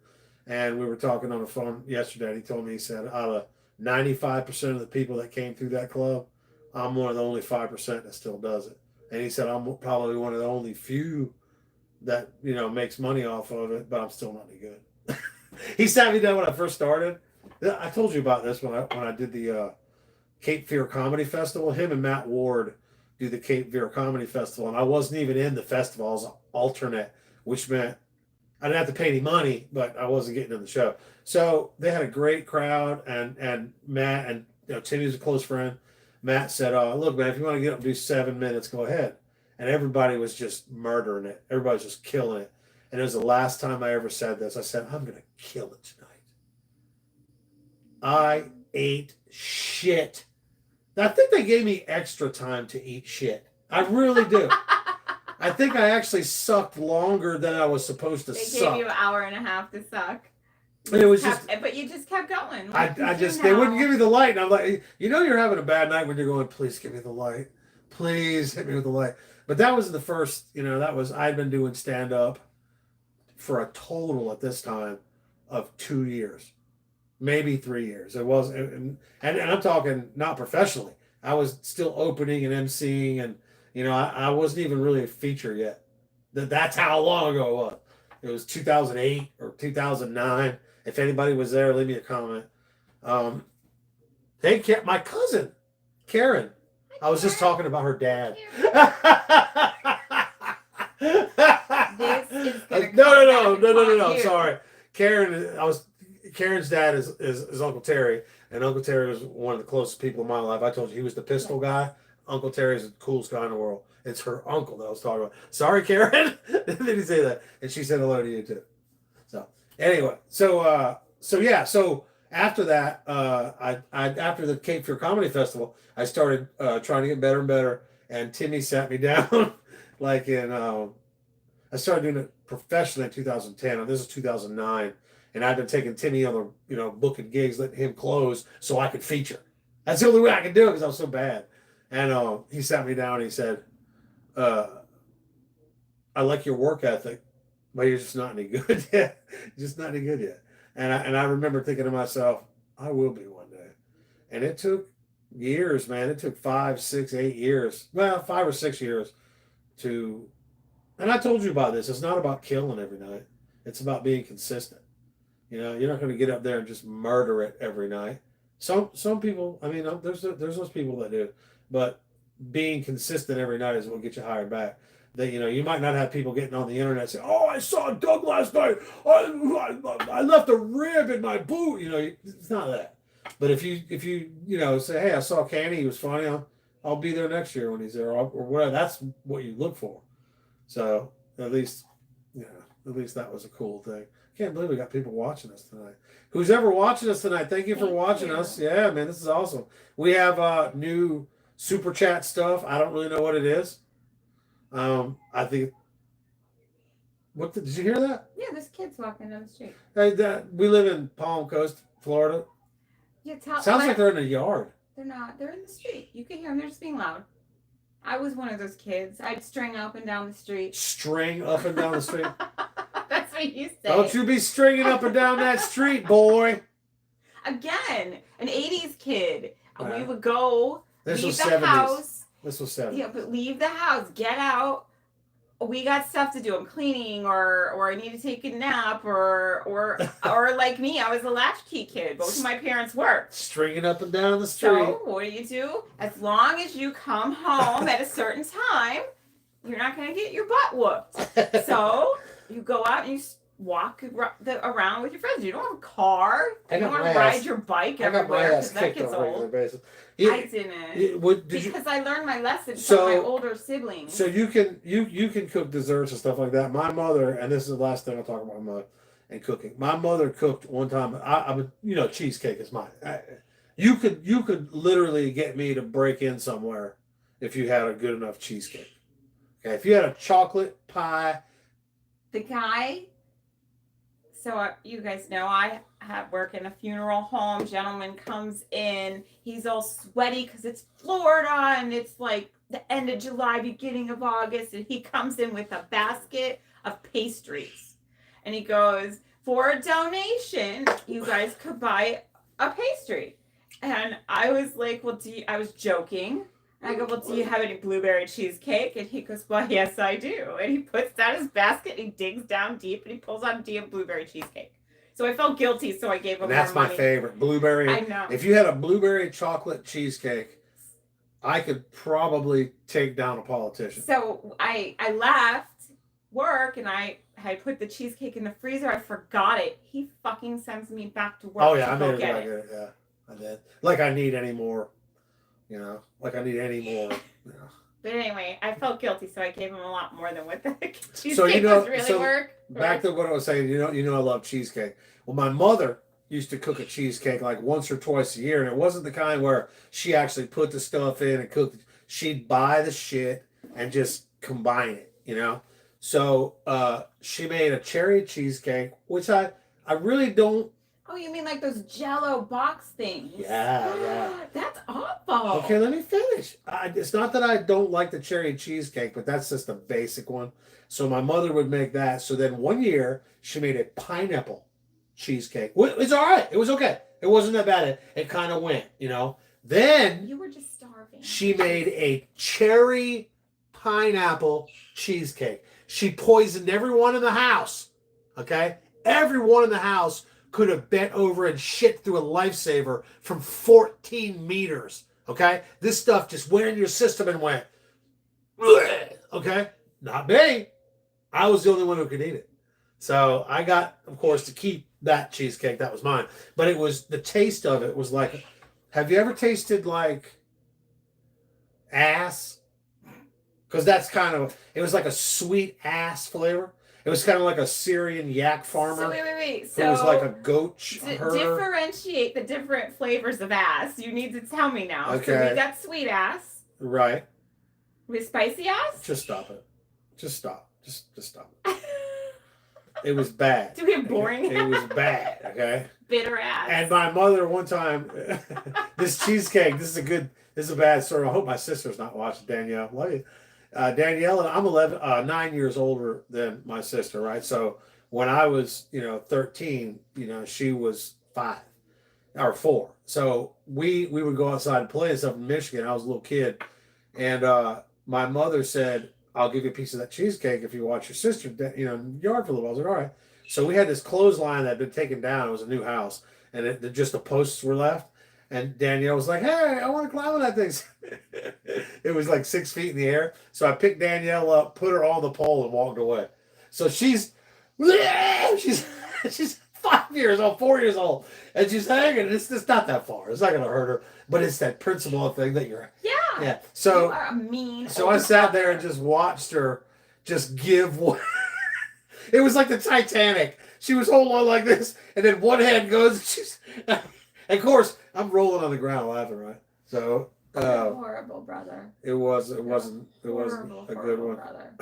And we were talking on the phone yesterday. And he told me, he said, out of 95% of the people that came through that club, I'm one of the only 5% that still does it. And he said, I'm probably one of the only few that, makes money off of it, but I'm still not any good. He sat me down when I first started. I told you about this when I did the Cape Fear Comedy Festival. Him and Matt Ward do the Cape Fear Comedy Festival, and I wasn't even in the festival. I was an alternate, which meant I didn't have to pay any money, but I wasn't getting in the show. So they had a great crowd, and Matt and Timmy's a close friend. Matt said, look, man, if you want to get up and do 7 minutes, go ahead. And everybody was just murdering it. Everybody was just killing it. And it was the last time I ever said this. I said, I'm going to kill it tonight. I ate shit. I think they gave me extra time to eat shit. I really do. I think I actually sucked longer than I was supposed to suck.
They gave you an hour and a half to suck.
And it was
but you just kept going.
They wouldn't give me the light. And I'm like, you're having a bad night when you're going, please give me the light. Please hit me with the light. But that was the first, I'd been doing stand up for a total at this time of 2 years, maybe 3 years. It was, and I'm talking not professionally. I was still opening and emceeing, and I wasn't even really a feature yet. That's how long ago it was. It was 2008 or 2009. If anybody was there, leave me a comment. They kept my cousin, Karen. I was just talking about her dad. No. Sorry, Karen. Karen's dad is Uncle Terry, and Uncle Terry was one of the closest people in my life. I told you he was the pistol guy. Uncle Terry is the coolest guy in the world. It's her uncle that I was talking about. Sorry, Karen. Didn't he say that? And she said hello to you too. So anyway, so after that, after the Cape Fear Comedy Festival, I started trying to get better and better. And Timmy sat me down, like I started doing it professionally in 2010. This is 2009, and I've been taking Timmy on the booking gigs, letting him close so I could feature. That's the only way I could do it because I was so bad. And he sat me down and he said, I like your work ethic, but you're just not any good yet. Just not any good yet. And I remember thinking to myself, I will be one day. And it took years, man. It took 5, 6, 8 years. Well, 5 or 6 years to, and I told you about this. It's not about killing every night. It's about being consistent. You're not going to get up there and just murder it every night. Some people, I mean, there's those people that do, but being consistent every night is what gets you hired back. That you might not have people getting on the internet saying, "Oh, I saw Doug last night. I left a rib in my boot." It's not that. But if you say, "Hey, I saw Canney. He was funny. I'll be there next year when he's there," or whatever. That's what you look for. So at least that was a cool thing. Can't believe we got people watching us tonight. Who's ever watching us tonight? Thank you for watching us. Yeah, man, this is awesome. We have new super chat stuff. I don't really know what it is. I think. Did you hear that?
Yeah, there's kids walking down the street.
Hey, we live in Palm Coast, Florida.
You tell.
Sounds like they're in the yard.
They're not. They're in the street. You can hear them. They're just being loud. I was one of those kids. I'd string up and down the street.
String up and down the street?
That's what you say.
Don't you be stringing up and down that street, boy.
Again, an 80s kid. We would go,
this
leave
was
the
70s.
house.
This was 70s.
Yeah, but leave the house. Get out. We got stuff to do. I'm cleaning, or I need to take a nap, or like me, I was a latchkey kid. Both of my parents worked.
Stringing up and down the street.
So what do? As long as you come home at a certain time, you're not gonna get your butt whooped. So you go out and you walk around with your friends. You don't have a car. You don't want to ride your bike everywhere because that gets old. I didn't. Because I learned my lesson from my older siblings.
So you can cook desserts and stuff like that. My mother, and this is the last thing I'll talk about my mother and cooking. My mother cooked one time. Cheesecake is mine. You could literally get me to break in somewhere if you had a good enough cheesecake. Okay, if you had a chocolate pie.
The guy. So you guys know I work in a funeral home. Gentleman comes in. He's all sweaty because it's Florida and it's like the end of July, beginning of August. And he comes in with a basket of pastries. And he goes, for a donation, you guys could buy a pastry. And I was like, I was joking. And I go, do you have any blueberry cheesecake? And he goes, well, yes, I do. And he puts down his basket, and he digs down deep, and he pulls out a damn blueberry cheesecake. So I felt guilty, so I gave him more money. That's my
favorite, blueberry.
I know.
If you had a blueberry chocolate cheesecake, I could probably take down a politician.
So I left work, and I had put the cheesecake in the freezer. I forgot it. He fucking sends me back to work.
Oh, yeah, I made it. Yeah, I did. Like I need any more. Like I need any more.
But anyway, I felt guilty, so I gave him a lot more than what the cheesecake was really worth.
Back to what I was saying, I love cheesecake. Well, my mother used to cook a cheesecake like once or twice a year, and it wasn't the kind where she actually put the stuff in and cooked it. She'd buy the shit and just combine it, So she made a cherry cheesecake, which I really don't.
Oh, you mean like those Jell-O box things?
Yeah.
That's awful.
Okay, let me finish. It's not that I don't like the cherry cheesecake, but that's just a basic one. So my mother would make that. So then one year, she made a pineapple cheesecake. It's all right. It was okay. It wasn't that bad. It kind of went, Then
you were just starving.
She made a cherry pineapple cheesecake. She poisoned everyone in the house. Okay? Everyone in the house could have bent over and shit through a lifesaver from 14 meters. Okay? This stuff just went in your system and went, bleh, okay? Not me. I was the only one who could eat it. So I got, of course, to keep that cheesecake. That was mine. But it was, the taste of it was like, have you ever tasted like ass? Because that's kind of, it was like a sweet ass flavor. It was kind of like a Syrian yak farmer.
So wait.
So it was like a goat herder.
Differentiate the different flavors of ass. You need to tell me now.
Okay.
So we got sweet ass.
Right.
With spicy ass?
Just stop it. Just stop. Just stop it. It was bad.
Do we have boring?
It was bad, okay?
Bitter ass.
And my mother one time, this cheesecake, this is a bad story. I hope my sister's not watching, Danielle. Love you. Danielle, and I'm 9 years older than my sister, right? So when I was, 13, she was 5 or 4. So we would go outside and play and stuff in Michigan. I was a little kid. And my mother said, I'll give you a piece of that cheesecake if you watch your sister, in the yard for a little while. I was like, all right. So we had this clothesline that had been taken down. It was a new house. And just the posts were left. And Danielle was like, hey, I want to climb on that thing. It was like 6 feet in the air. So I picked Danielle up, put her on the pole, and walked away. So she's 5 years old, 4 years old. And she's hanging. It's not that far. It's not going to hurt her. But it's that principle thing that you're... Yeah. So,
you are a mean...
So I sat there and just watched her just give one... It was like the Titanic. She was holding on like this. And then one hand goes... And she's... And of course, I'm rolling on the ground laughing, right? So
horrible brother.
It wasn't a good one.
Brother.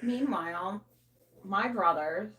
Meanwhile, my brothers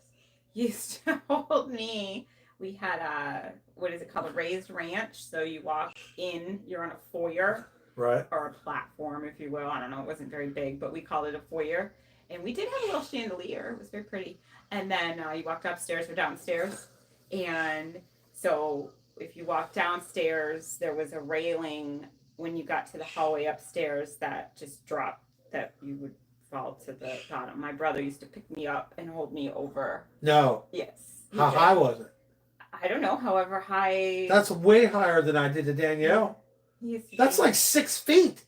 used to hold me We had what is it called? A raised ranch. So you walk in, you're on a foyer.
Right.
Or a platform, if you will. I don't know. It wasn't very big, but we called it a foyer. And we did have a little chandelier. It was very pretty. And then you walked upstairs or downstairs. And so if you walked downstairs, there was a railing when you got to the hallway upstairs that just dropped, that you would fall to the bottom. My brother used to pick me up and hold me over.
No.
Yes.
How high was it?
I don't know. However high.
That's way higher than I did to Danielle. That's like 6 feet.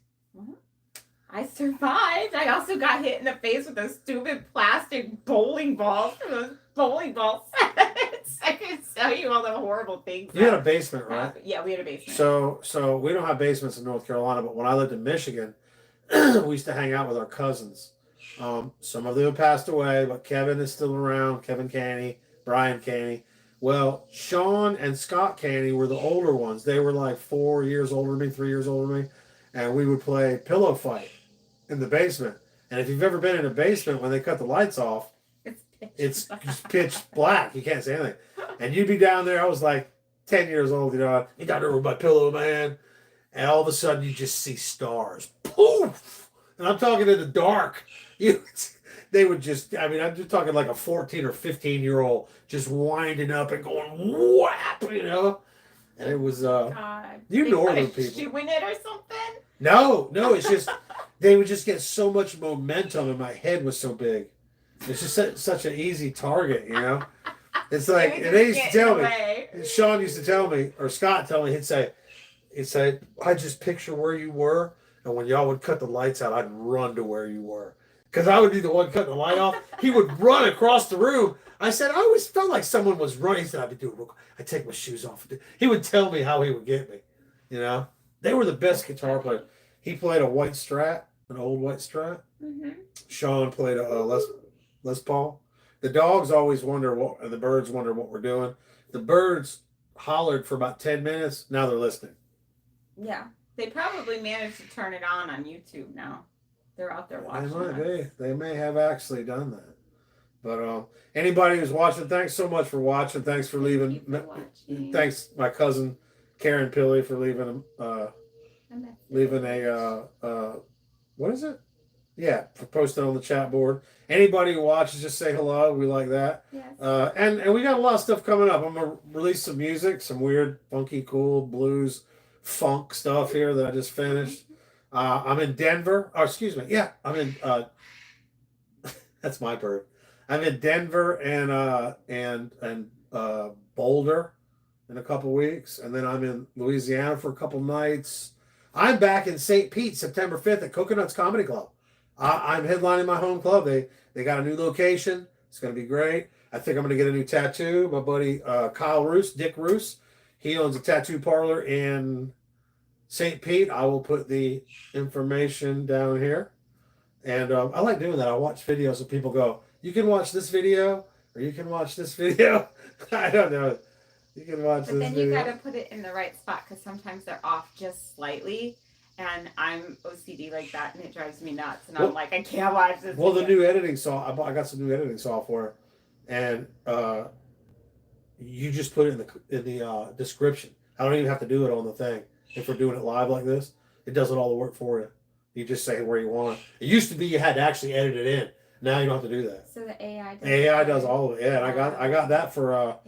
I survived. I also got hit in the face with those stupid plastic bowling balls from those bowling ball sets. I can tell you all the horrible things.
You had a basement, right?
Yeah, we had a basement.
So we don't have basements in North Carolina, but when I lived in Michigan, we used to hang out with our cousins. Some of them have passed away, but Kevin is still around. Kevin Canney, Brian Canney. Well, Sean and Scott Canney were the older ones. They were like 4 years older than me, 3 years older than me. And we would play pillow fight in the basement. And if you've ever been in a basement, when they cut the lights off, it's just pitch black. You can't see anything. And you'd be down there. I was like 10 years old, you know. You got over my pillow, man. And all of a sudden, you just see stars. Poof! And I'm talking in the dark. They would just, I mean, I'm just talking like a 14 or 15-year-old just winding up and going whap, you know? And it was, you northern people.
Doing it or something?
No, it's just, they would just get so much momentum and my head was so big. It's just such an easy target, you know? It's like, and they used to tell me, Sean used to tell me, or Scott tell me, he'd say, I just picture where you were, and when y'all would cut the lights out, I'd run to where you were. Because I would be the one cutting the light off. He would run across the room. I said, I always felt like someone was running. He said, I'd be doing real quick. I'd take my shoes off. He would tell me how he would get me. You know? They were the best guitar players. He played a white Strat, an old white Strat. Mm-hmm. Sean played a Les Paul. The dogs always wonder what, and the birds wonder what we're doing. The birds hollered for about 10 minutes. Now they're listening.
Yeah. They probably managed to turn it on YouTube now. They're out there watching.
They may have actually done that. But anybody who's watching, thanks so much for watching. Thanks for leaving. Thanks, my cousin Karen Pilley, for leaving a what is it? Yeah, for posting on the chat board. Anybody who watches, just say hello. We like that. Yes. And we got a lot of stuff coming up. I'm gonna release some music, some weird, funky, cool blues, funk stuff here that I just finished. I'm in Denver. Oh, excuse me. Yeah, I'm in. That's my bird. I'm in Denver and Boulder in a couple weeks, and then I'm in Louisiana for a couple nights. I'm back in St. Pete September 5th at Coconuts Comedy Club. I'm headlining my home club. They got a new location. It's going to be great. I think I'm going to get a new tattoo. My buddy Kyle Roos, Dick Roos, he owns a tattoo parlor in St. Pete. I will put the information down here. And I like doing that. I watch videos of people go, you can watch this video or you can watch this video. I don't know. You can watch this video.
But then you got to put it in the right spot because sometimes they're off just slightly. And I'm OCD like that, and it drives me nuts. And I'm like, I can't watch this.
Well, the new editing software, I got some new editing software, and you just put it in the description. I don't even have to do it on the thing. If we're doing it live like this, it does it all the work for you. You just say where you want it. It used to be you had to actually edit it in. Now you don't have to do that.
So the AI does.
AI does all of it. Yeah, and I got that for.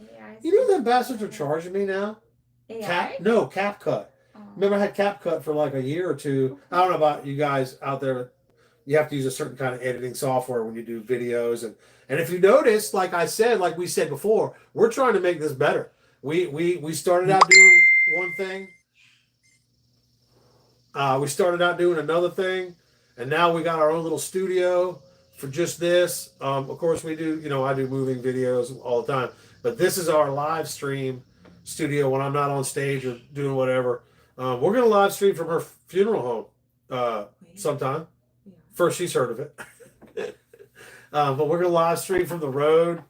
You know the bastards are charging me now.
AI?
CapCut. Remember, I had CapCut for like a year or two. I don't know about you guys out there, but you have to use a certain kind of editing software when you do videos. And if you notice, like I said, like we said before, we're trying to make this better. We started out doing one thing. We started out doing another thing. And now we got our own little studio for just this. Of course, we do, I do moving videos all the time. But this is our live stream studio when I'm not on stage or doing whatever. We're going to live stream from her funeral home sometime. Yeah. First she's heard of it. But we're going to live stream from the road.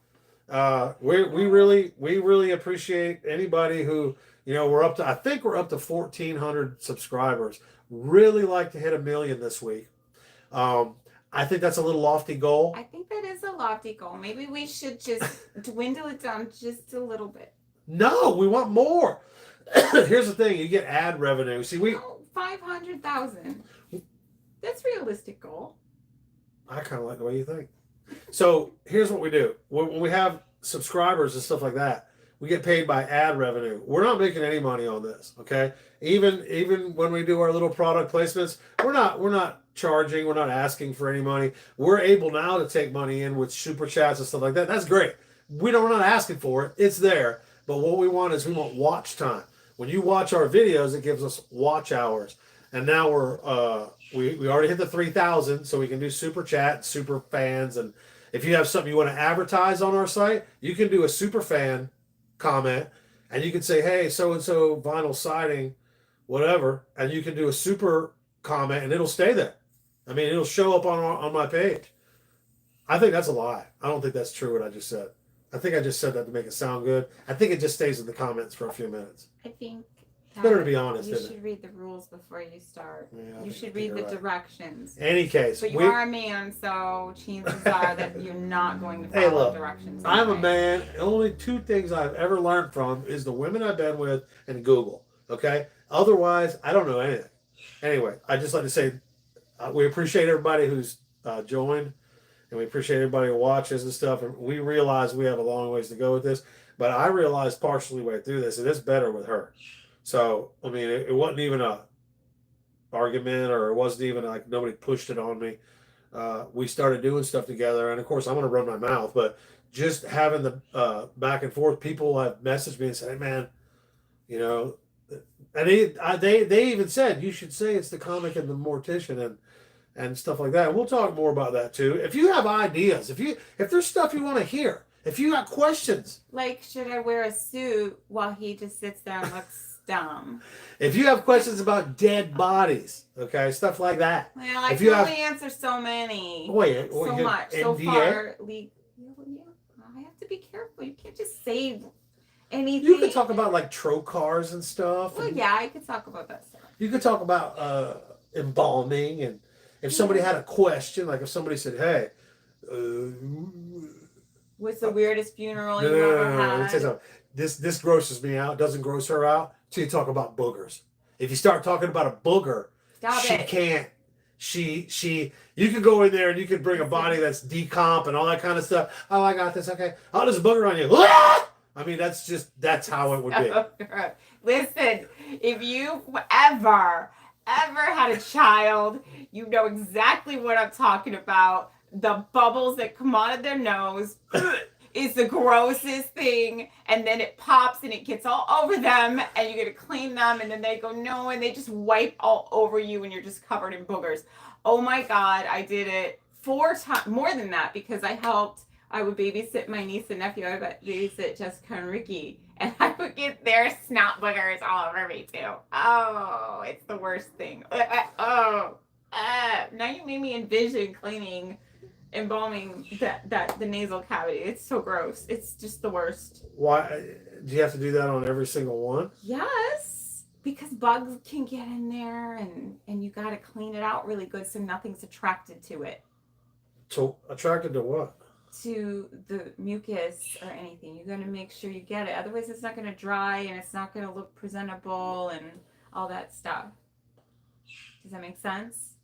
We really appreciate anybody who, I think we're up to 1,400 subscribers. Really like to hit 1 million this week. I think that's a little lofty goal.
I think that is a lofty goal. Maybe we should just dwindle it down just a little bit.
No, we want more. Here's the thing: you get ad revenue. See,
Oh, 500,000. That's a realistic goal.
I kind of like the way you think. So here's what we do: when we have subscribers and stuff like that, we get paid by ad revenue. We're not making any money on this, okay? Even when we do our little product placements, we're not charging. We're not asking for any money. We're able now to take money in with super chats and stuff like that. That's great. We're not asking for it. It's there. But what we want is we want watch time. When you watch our videos, it gives us watch hours. And now we already hit the 3,000, so we can do super chat, super fans, and if you have something you want to advertise on our site, you can do a super fan comment, and you can say, "Hey, so and so vinyl siding, whatever," and you can do a super comment, and it'll stay there. I mean, it'll show up on my page. I think that's a lie. I don't think that's true what I just said. I think I just said that to make it sound good. I think it just stays in the comments for a few minutes.
I think
It's better to be honest,
you
isn't
should
it?
read the rules before you start.
Yeah,
You should read the directions.
Any case,
But you are a man, so chances are that you're not going to
Hey,
follow
look,
directions.
I'm a
anyway.
man. Only two things I've ever learned from is the women I've been with and Google. Okay. Otherwise, I don't know anything. Anyway, I just like to say we appreciate everybody who's joined, and we appreciate everybody who watches and stuff. And we realize we have a long ways to go with this, but I realized partially way through this, and it's better with her. So I mean, it wasn't even a argument, or it wasn't even like nobody pushed it on me. We started doing stuff together, and of course, I'm going to run my mouth, but just having the back and forth, people have messaged me and said, "Hey, man, you know," and they even said you should say it's the comic and the mortician and stuff like that. And we'll talk more about that too. If you have ideas, if there's stuff you want to hear, if you got questions,
like, should I wear a suit while he just sits there and looks dumb?
if you have questions about dead bodies, okay, stuff like that.
Well, I
If
can
you
only answer so many.
Wait,
So
you
much. So
NDA?
far. Yeah, I have to be careful. You can't just say anything.
You could talk about like trocars and stuff.
Well,
and
yeah, I could talk about that stuff.
You could talk about embalming, and if somebody had a question, like if somebody said, "Hey,
What's the weirdest funeral
no,
you've
no,
ever
no, no, let me
had?
tell you something. This grosses me out. Doesn't gross her out till you talk about boogers. If you start talking about a booger,
Stop
she
it.
can't. She. You could go in there and you could bring a body that's decomp and all that kind of stuff. Oh, I got this. Okay. Oh, there's a booger on you. I mean, that's how it would be.
Listen, if you ever had a child, you know exactly what I'm talking about. The bubbles that come out of their nose is the grossest thing, and then it pops and it gets all over them, and you get to clean them, and then they go no, and they just wipe all over you, and you're just covered in boogers. Oh my God, I did it 4 times, more than that, because I would babysit my niece and nephew. I would babysit Jessica and Ricky, and I would get their snot boogers all over me too. Oh, it's the worst thing. Now you made me envision cleaning, embalming the nasal cavity. It's so gross. It's just the worst.
Why do you have to do that on every single one?
Yes, because bugs can get in there, and you got to clean it out really good so nothing's attracted to it.
So attracted to what?
To the mucus or anything. You're going to make sure you get it. Otherwise, it's not going to dry, and it's not going to look presentable and all that stuff. Does that make sense?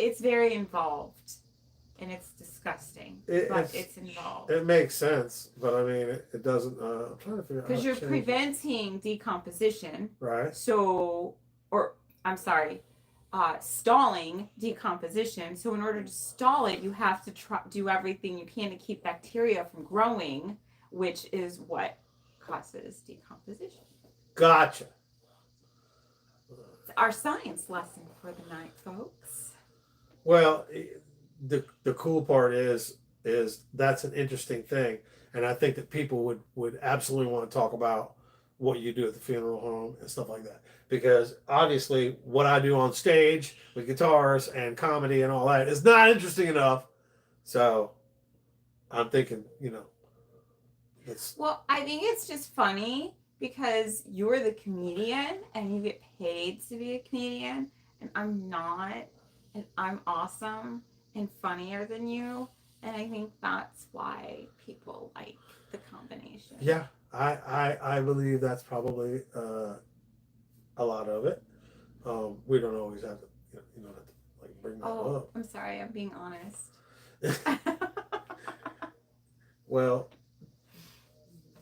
It's very involved, and it's disgusting, but it's involved.
It makes sense, but I mean, it doesn't. I'm trying to figure out.
Because you're preventing decomposition.
Right.
Stalling decomposition. So in order to stall it, you have to do everything you can to keep bacteria from growing, which is what causes decomposition.
Gotcha.
It's our science lesson for the night, folks.
Well, the cool part is that's an interesting thing, and I think that people would absolutely want to talk about what you do at the funeral home and stuff like that, because obviously what I do on stage with guitars and comedy and all that is not interesting enough. So I'm thinking,
Well, I think it's just funny because you're the comedian and you get paid to be a comedian, and I'm not, and I'm awesome and funnier than you, and I think that's why people like the combination.
Yeah, I believe that's probably a lot of it. We don't always have to, have to like bring that up.
I'm sorry, I'm being honest.
Well,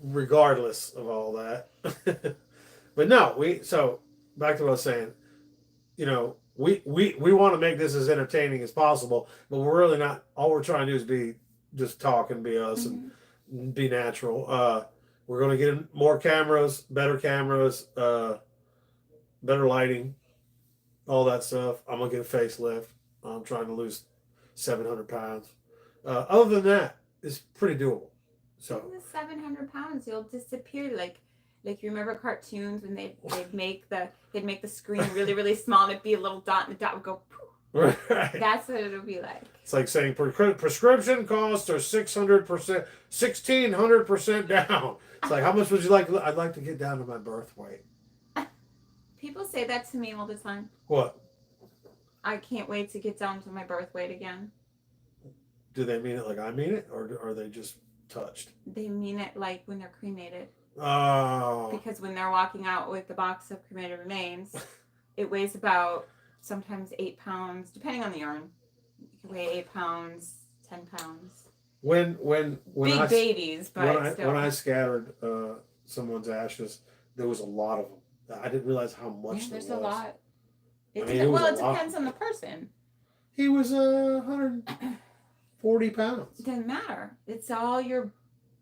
regardless of all that, but no, so back to what I was saying. We want to make this as entertaining as possible, but we're really not. All we're trying to do is just talk and be us and be natural. We're going to get more cameras, better lighting, all that stuff. I'm going to get a facelift. I'm trying to lose 700 pounds. Other than that, it's pretty doable. So
the 700 pounds, you'll disappear like you remember cartoons when they'd make the screen really, really small and it'd be a little dot and the dot would go poof. Right. That's what it'll be like.
It's like saying prescription costs are 600%, 1,600% down. It's like, how much would you like? I'd like to get down to my birth weight.
People say that to me all the time.
What?
I can't wait to get down to my birth weight again.
Do they mean it like I mean it, or are they just touched?
They mean it like when they're cremated.
Oh.
Because when they're walking out with the box of cremated remains, it weighs about sometimes 8 pounds, depending on the urn. It can weigh 8 pounds, 10 pounds.
When
big babies, but
when I scattered someone's ashes, there was a lot of them. I didn't realize how much there was.
There's a lot. It depends on the person.
He was 140 pounds.
It doesn't matter. It's all your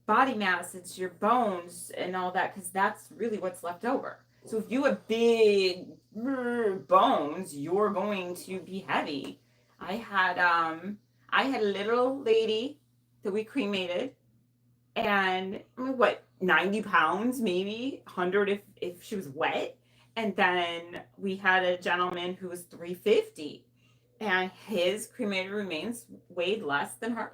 body mass, it's your bones and all that, because that's really what's left over. So if you have big bones, you're going to be heavy. I had a little lady that we cremated, and 90 pounds, maybe 100 if she was wet. And then we had a gentleman who was 350, and his cremated remains weighed less than hers.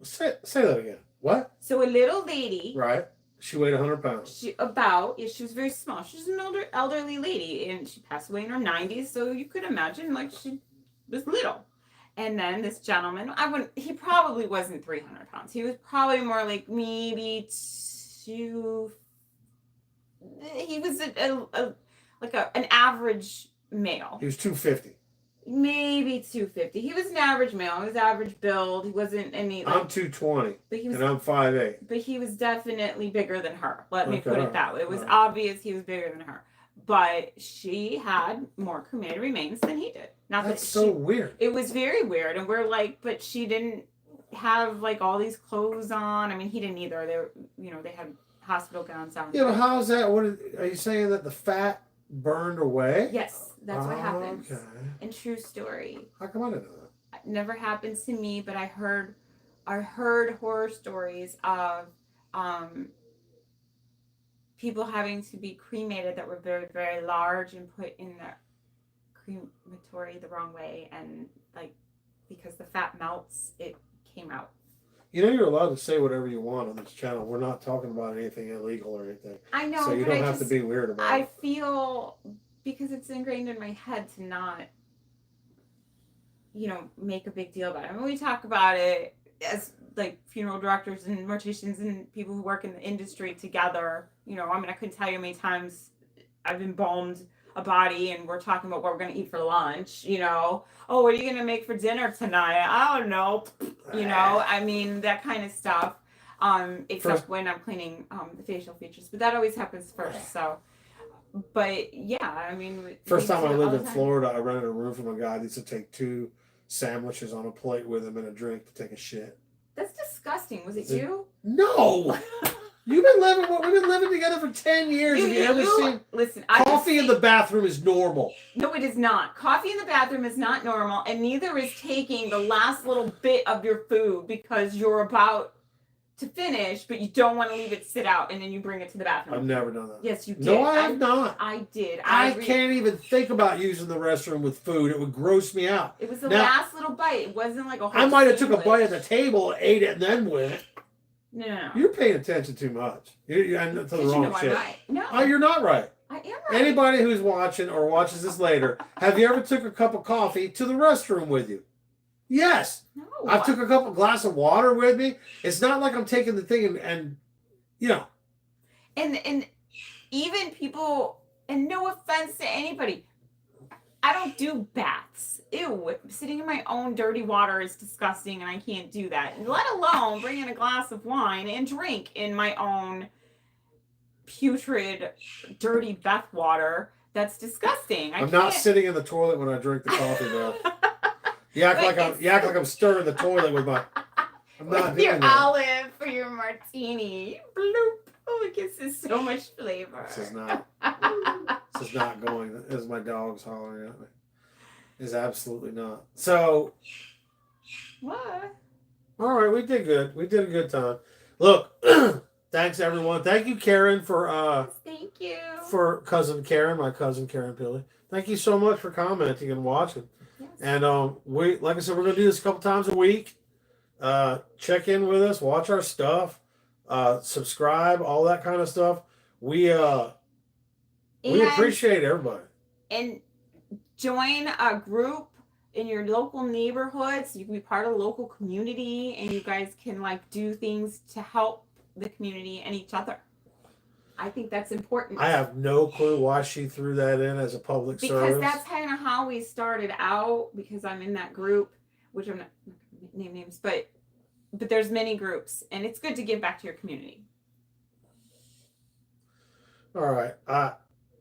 Say that again. What?
So a little lady.
Right. She weighed 100 pounds.
She was very small. She's an elderly lady, and she passed away in her 90s. So you could imagine, like, she was little. And then this gentleman, he probably wasn't 300 pounds. He was probably more like maybe he was an average male.
He was 250.
Maybe 250. He was an average male. He was average build. He wasn't any.
I'm 220, and I'm 5'8".
But he was definitely bigger than her. Let me put it that way. It was obvious he was bigger than her. But she had more cremated remains than he did.
That's so weird.
It was very weird, and we're like, but she didn't have like all these clothes on. I mean, he didn't either. They had hospital gowns on.
Yeah, but how is that? Are you saying that the fat burned away?
Yes, that's what happens.
Okay.
And true story.
How come I didn't know that?
It never happens to me, but I heard horror stories of people having to be cremated that were very, very large and put in the crematory the wrong way, and like because the fat melts, it came out.
You're allowed to say whatever you want on this channel. We're not talking about anything illegal or anything.
I know,
so you don't have to be weird about it.
I feel because it's ingrained in my head to not, make a big deal about it. I mean, we talk about it as like funeral directors and morticians and people who work in the industry together. I couldn't tell you how many times I've embalmed a body and we're talking about what we're going to eat for lunch. Oh, what are you going to make for dinner tonight? I don't know. I mean, that kind of stuff. Except when I'm cleaning the facial features, but that always happens first. So, but yeah, I mean,
first time I lived in Florida, I rented a room from a guy that used to take 2 sandwiches on a plate with him and a drink to take a shit.
That's disgusting. Was it you?
No. We've been living together for 10 years. Have you ever seen?
Listen,
coffee in the bathroom is normal.
No, it is not. Coffee in the bathroom is not normal, and neither is taking the last little bit of your food because you're about to finish, but you don't want to leave it sit out, and then you bring it to the bathroom.
I've never done that.
Yes, you did.
No, I have not.
I did.
I can't even think about using the restroom with food. It would gross me out.
It was the last little bite. It wasn't like a whole
I might have took a bite at the table, ate it, and then went.
No.
You're paying attention too much. You're to the wrong shit.
Right. No.
Oh, you're not right.
I am right.
Anybody who's watching or watches this later, have you ever took a cup of coffee to the restroom with you? Yes.
No.
I took a couple glass of water with me. It's not like I'm taking the thing and you know.
And even people, and no offense to anybody, I don't do baths. Ew, sitting in my own dirty water is disgusting and I can't do that. Let alone bring in a glass of wine and drink in my own putrid, dirty Beth water. That's disgusting.
I'm not sitting in the toilet when I drink the coffee, Beth. You act like I'm stirring the toilet with my. I'm not
with
doing
your
that.
olive for your martini. Bloop. Oh, it gives it so much flavor.
This is not. This is not going. This is my dog's hollering at me. Is absolutely not. So.
What?
All right, we did good. We did a good time. Look, thanks everyone. Thank you, Karen, for
Thank you.
For cousin Karen, my cousin Karen Pilly. Thank you so much for commenting and watching.
Yes.
And we, like I said, we're gonna do this a couple times a week. Check in with us, watch our stuff, subscribe, all that kind of stuff. We appreciate everybody.
And join a group in your local neighborhood so you can be part of the local community and you guys can like do things to help the community and each other. I think that's important.
I have no clue why she threw that in as a public service.
Because that's kind of how we started out, because I'm in that group, which I'm not going to name names, but there's many groups and it's good to give back to your community.
All right.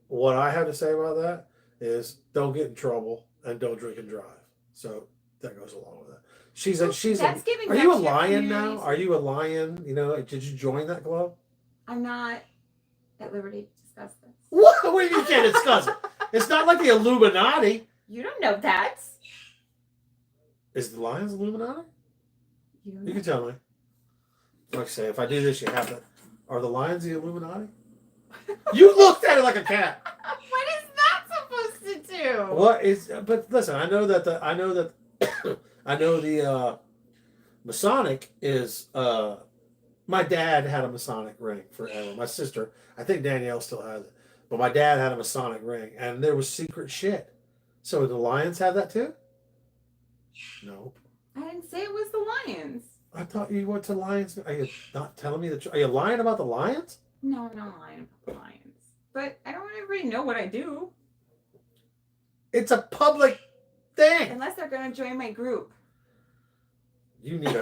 What I have to say about that is don't get in trouble and don't drink and drive. So that goes along with that. Are you a lion now? Are you a lion? You know, did you join that club?
I'm not at liberty to discuss this.
What? Well, you can't discuss it. It's not like the Illuminati.
You don't know that.
Is the Lions Illuminati?
You
can tell me. Like I say, if I do this, you have to. Are the Lions the Illuminati? You looked at it like a cat.
What is that supposed to do?
What is? But listen, I know that the Masonic is. My dad had a Masonic ring forever. My sister, I think Danielle still has it, but my dad had a Masonic ring, and there was secret shit. So the Lions have that too? No.
I didn't say it was the Lions.
I thought you went to Lions. Are you not telling me the truth? Are you lying about the Lions?
No, I'm not lying about the Lions. But I don't want everybody to know what I do.
It's a public thing.
Unless they're going to join my group.
You need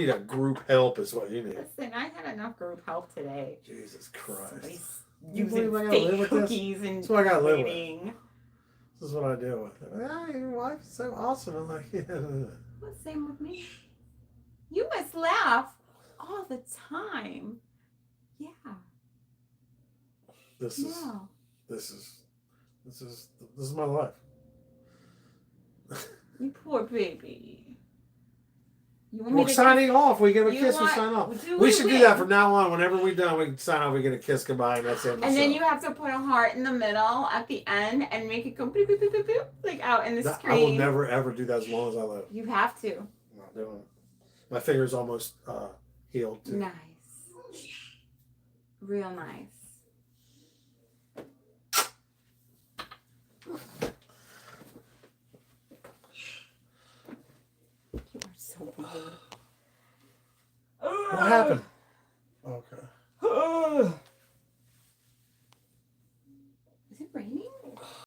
a group help is what you need.
Listen, I had enough group help today.
Jesus Christ.
Somebody's
You
using
believe I gotta live
fake
with
cookies
this?
and
That's what I gotta live with.
waiting.
This is what I deal with. Ah, your wife's so awesome. I'm like, yeah.
Well, same with me. You must laugh all the time. Yeah.
This is my life.
You poor baby.
We're signing off. We give a kiss and sign off. We should do that from now on. Whenever we're done, we can sign off. We get a kiss goodbye, and that's it.
And then you have to put a heart in the middle at the end and make it go boop, boop, boop, boop, boop, like out in the screen.
I will never ever do that as long as I live.
You have to.
I'm not doing it. My finger's almost healed too.
Nice. Real nice. You are so weird.
What happened?